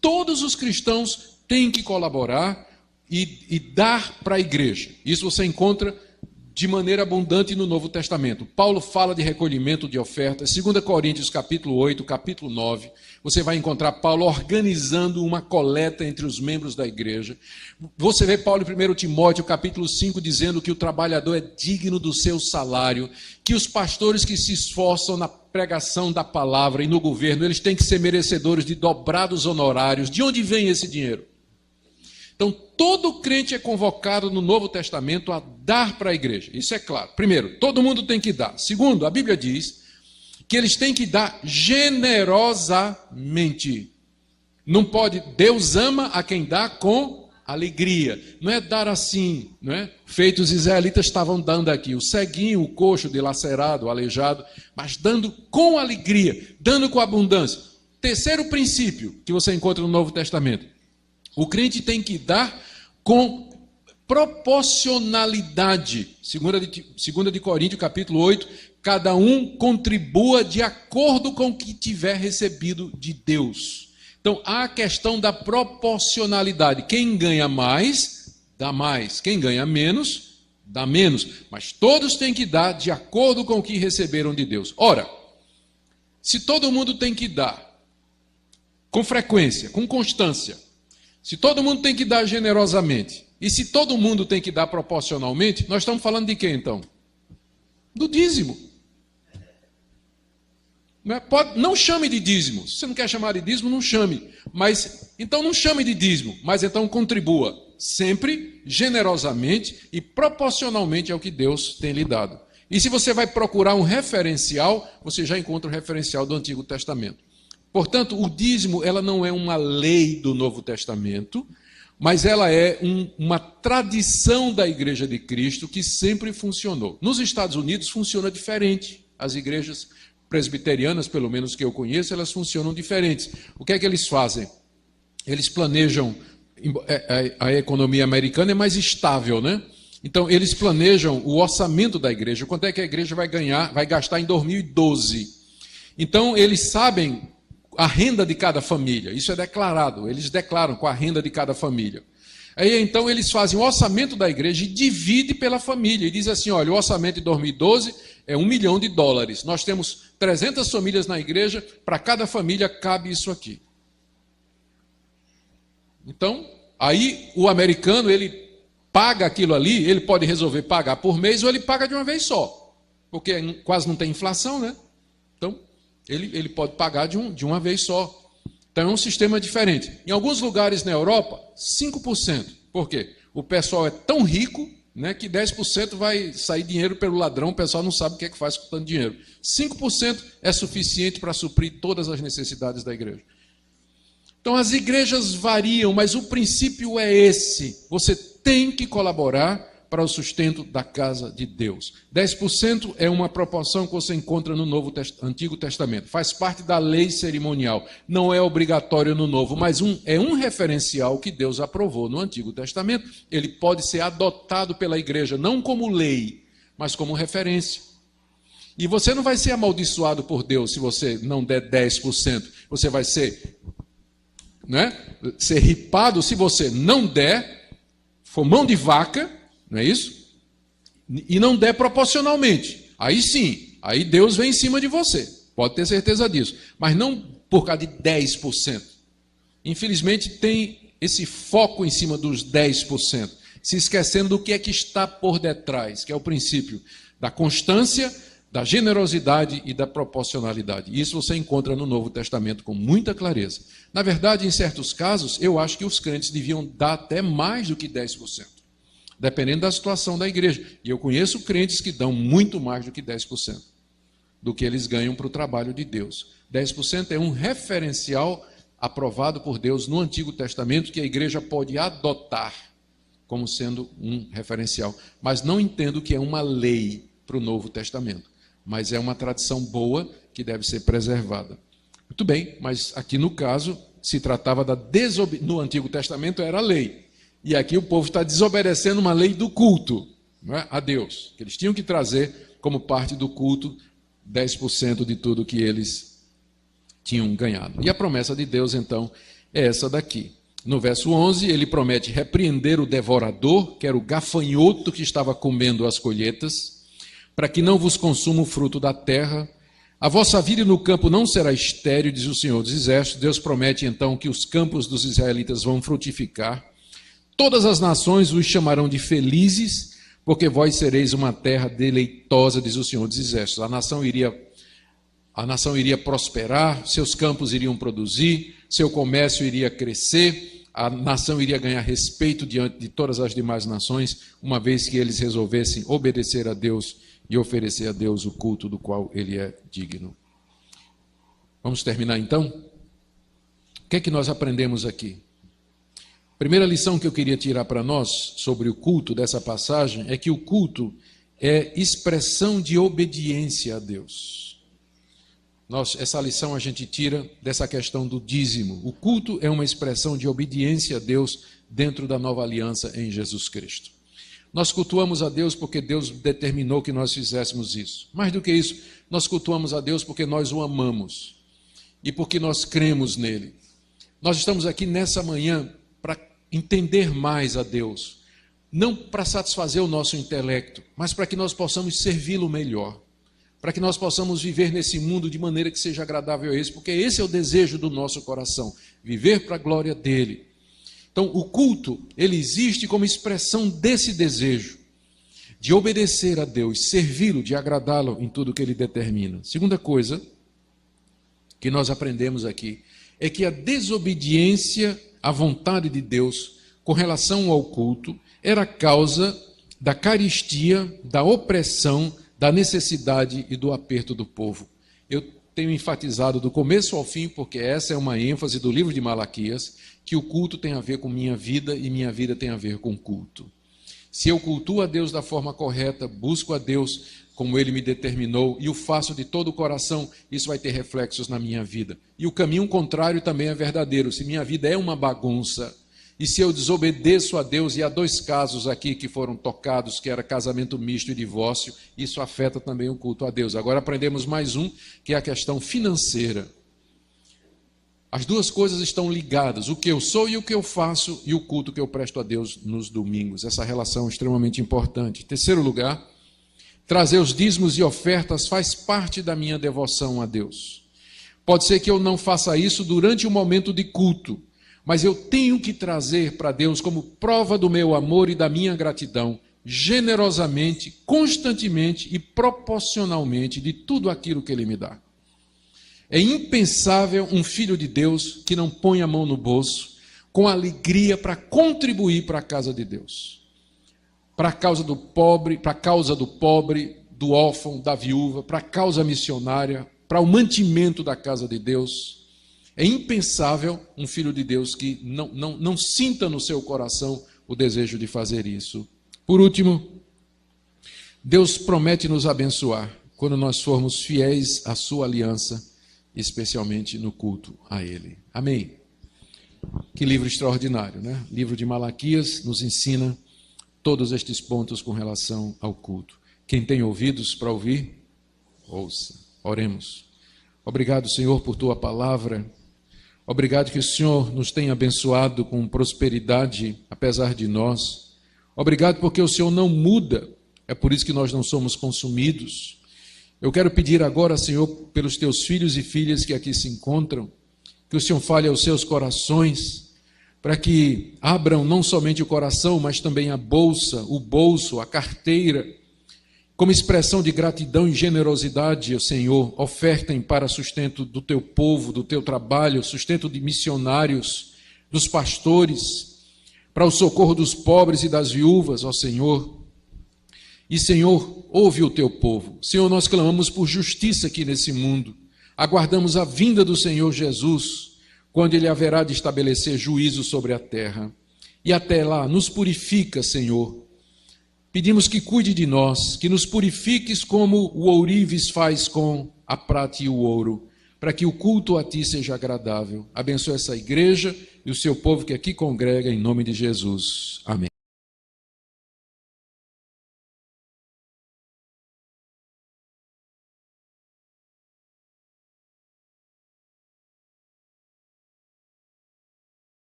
todos os cristãos têm que colaborar e dar para a igreja. Isso você encontra de maneira abundante no Novo Testamento. Paulo fala de recolhimento de ofertas. 2 Coríntios, capítulo 8, capítulo 9. Você vai encontrar Paulo organizando uma coleta entre os membros da igreja. Você vê Paulo em 1 Timóteo, capítulo 5, dizendo que o trabalhador é digno do seu salário, que os pastores que se esforçam na pregação da palavra e no governo, eles têm que ser merecedores de dobrados honorários. De onde vem esse dinheiro? Então, todo crente é convocado no Novo Testamento a dar para a igreja. Isso é claro. Primeiro, todo mundo tem que dar. Segundo, a Bíblia diz que eles têm que dar generosamente. Não pode, Deus ama a quem dá com alegria. Não é dar assim, não é? Feito os israelitas estavam dando aqui, o ceguinho, o coxo, dilacerado, o aleijado, mas dando com alegria, dando com abundância. Terceiro princípio que você encontra no Novo Testamento: o crente tem que dar com proporcionalidade. 2 de Coríntios, capítulo 8, cada um contribua de acordo com o que tiver recebido de Deus. Então, há a questão da proporcionalidade. Quem ganha mais, dá mais. Quem ganha menos, dá menos. Mas todos têm que dar de acordo com o que receberam de Deus. Ora, se todo mundo tem que dar com frequência, com constância, se todo mundo tem que dar generosamente, e se todo mundo tem que dar proporcionalmente, nós estamos falando de quê então? Do dízimo. Não chame de dízimo. Se você não quer chamar de dízimo, não chame. Mas, então não chame de dízimo, mas então contribua sempre, generosamente e proporcionalmente ao que Deus tem lhe dado. E se você vai procurar um referencial, você já encontra o referencial do Antigo Testamento. Portanto, o dízimo, ela não é uma lei do Novo Testamento, mas ela é uma tradição da Igreja de Cristo que sempre funcionou. Nos Estados Unidos funciona diferente. As igrejas presbiterianas, pelo menos que eu conheço, elas funcionam diferentes. O que é que eles fazem? Eles planejam, a economia americana é mais estável, né? Então, eles planejam o orçamento da igreja, quanto é que a igreja vai gastar em 2012. Então, eles sabem a renda de cada família, isso é declarado, eles declaram com a renda de cada família. Aí então eles fazem o orçamento da igreja e dividem pela família, e diz assim, olha, o orçamento de 2012 é $1 milhão, nós temos 300 famílias na igreja, para cada família cabe isso aqui. Então, aí o americano, ele paga aquilo ali, ele pode resolver pagar por mês, ou ele paga de uma vez só, porque quase não tem inflação, né? Então, ele pode pagar de uma vez só. Então é um sistema diferente. Em alguns lugares na Europa, 5%. Por quê? O pessoal é tão rico, né, que 10% vai sair dinheiro pelo ladrão, o pessoal não sabe o que é que faz com tanto dinheiro. 5% é suficiente para suprir todas as necessidades da igreja. Então as igrejas variam, mas o princípio é esse. Você tem que colaborar para o sustento da casa de Deus. 10% é uma proporção que você encontra no Antigo Testamento. Faz parte da lei cerimonial. Não é obrigatório no Novo, mas é um referencial que Deus aprovou no Antigo Testamento. Ele pode ser adotado pela igreja, não como lei, mas como referência. E você não vai ser amaldiçoado por Deus se você não der 10%. Você vai ser né, ser ripado se você não der, for mão de vaca, não é isso? E não der proporcionalmente. Aí sim, aí Deus vem em cima de você. Pode ter certeza disso. Mas não por causa de 10%. Infelizmente tem esse foco em cima dos 10%, se esquecendo do que é que está por detrás, que é o princípio da constância, da generosidade e da proporcionalidade. Isso você encontra no Novo Testamento com muita clareza. Na verdade, em certos casos, eu acho que os crentes deviam dar até mais do que 10%, dependendo da situação da igreja. E eu conheço crentes que dão muito mais do que 10% do que eles ganham para o trabalho de Deus. 10% é um referencial aprovado por Deus no Antigo Testamento que a igreja pode adotar como sendo um referencial. Mas não entendo que é uma lei para o Novo Testamento. Mas é uma tradição boa que deve ser preservada. Muito bem, mas aqui no caso se tratava da desobediência. No Antigo Testamento era lei. E aqui o povo está desobedecendo uma lei do culto, não é? A Deus, que eles tinham que trazer como parte do culto 10% de tudo que eles tinham ganhado. E a promessa de Deus, então, é essa daqui. No verso 11, ele promete repreender o devorador, que era o gafanhoto que estava comendo as colheitas, para que não vos consuma o fruto da terra. A vossa vida no campo não será estéril, diz o Senhor dos Exércitos. Deus promete, então, que os campos dos israelitas vão frutificar. Todas as nações os chamarão de felizes, porque vós sereis uma terra deleitosa, diz o Senhor dos Exércitos. A nação iria prosperar, seus campos iriam produzir, seu comércio iria crescer, a nação iria ganhar respeito diante de todas as demais nações, uma vez que eles resolvessem obedecer a Deus e oferecer a Deus o culto do qual ele é digno. Vamos terminar então? O que é que nós aprendemos aqui? Primeira lição que eu queria tirar para nós sobre o culto dessa passagem é que o culto é expressão de obediência a Deus. Essa lição a gente tira dessa questão do dízimo. O culto é uma expressão de obediência a Deus dentro da nova aliança em Jesus Cristo. Nós cultuamos a Deus porque Deus determinou que nós fizéssemos isso. Mais do que isso, nós cultuamos a Deus porque nós o amamos e porque nós cremos nele. Nós estamos aqui nessa manhã para entender mais a Deus, não para satisfazer o nosso intelecto, mas para que nós possamos servi-lo melhor, para que nós possamos viver nesse mundo de maneira que seja agradável a Ele, porque esse é o desejo do nosso coração, viver para a glória dEle. Então, o culto, ele existe como expressão desse desejo, de obedecer a Deus, servi-lo, de agradá-lo em tudo que Ele determina. Segunda coisa que nós aprendemos aqui é que a desobediência à vontade de Deus com relação ao culto era causa da carestia, da opressão, da necessidade e do aperto do povo. Eu tenho enfatizado do começo ao fim, porque essa é uma ênfase do livro de Malaquias, que o culto tem a ver com minha vida e minha vida tem a ver com culto. Se eu cultuo a Deus da forma correta, busco a Deus como Ele me determinou e o faço de todo o coração, isso vai ter reflexos na minha vida. E o caminho contrário também é verdadeiro. Se minha vida é uma bagunça, e se eu desobedeço a Deus, e há dois casos aqui que foram tocados, que era casamento misto e divórcio, isso afeta também o culto a Deus. Agora aprendemos mais um, que é a questão financeira. As duas coisas estão ligadas, o que eu sou e o que eu faço, e o culto que eu presto a Deus nos domingos. Essa relação é extremamente importante. Em terceiro lugar, trazer os dízimos e ofertas faz parte da minha devoção a Deus. Pode ser que eu não faça isso durante o momento de culto, mas eu tenho que trazer para Deus como prova do meu amor e da minha gratidão, generosamente, constantemente e proporcionalmente de tudo aquilo que Ele me dá. É impensável um filho de Deus que não põe a mão no bolso com alegria para contribuir para a casa de Deus. Para a causa do pobre, do órfão, da viúva, para a causa missionária, para o mantimento da casa de Deus. É impensável um filho de Deus que não sinta no seu coração o desejo de fazer isso. Por último, Deus promete nos abençoar quando nós formos fiéis à sua aliança, especialmente no culto a Ele. Amém? Que livro extraordinário, né? O livro de Malaquias nos ensina todos estes pontos com relação ao culto. Quem tem ouvidos para ouvir, ouça. Oremos. Obrigado, Senhor, por Tua palavra. Obrigado que o Senhor nos tem abençoado com prosperidade, apesar de nós. Obrigado porque o Senhor não muda, é por isso que nós não somos consumidos. Eu quero pedir agora, Senhor, pelos teus filhos e filhas que aqui se encontram, que o Senhor fale aos seus corações, para que abram não somente o coração, mas também a bolsa, o bolso, a carteira, como expressão de gratidão e generosidade, Senhor, ofertem para sustento do teu povo, do teu trabalho, sustento de missionários, dos pastores, para o socorro dos pobres e das viúvas, ó Senhor. E, Senhor, ouve o teu povo. Senhor, nós clamamos por justiça aqui nesse mundo. Aguardamos a vinda do Senhor Jesus, quando Ele haverá de estabelecer juízo sobre a terra. E até lá, nos purifica, Senhor. Pedimos que cuide de nós, que nos purifiques como o ourives faz com a prata e o ouro, para que o culto a Ti seja agradável. Abençoa essa igreja e o seu povo que aqui congrega, em nome de Jesus. Amém.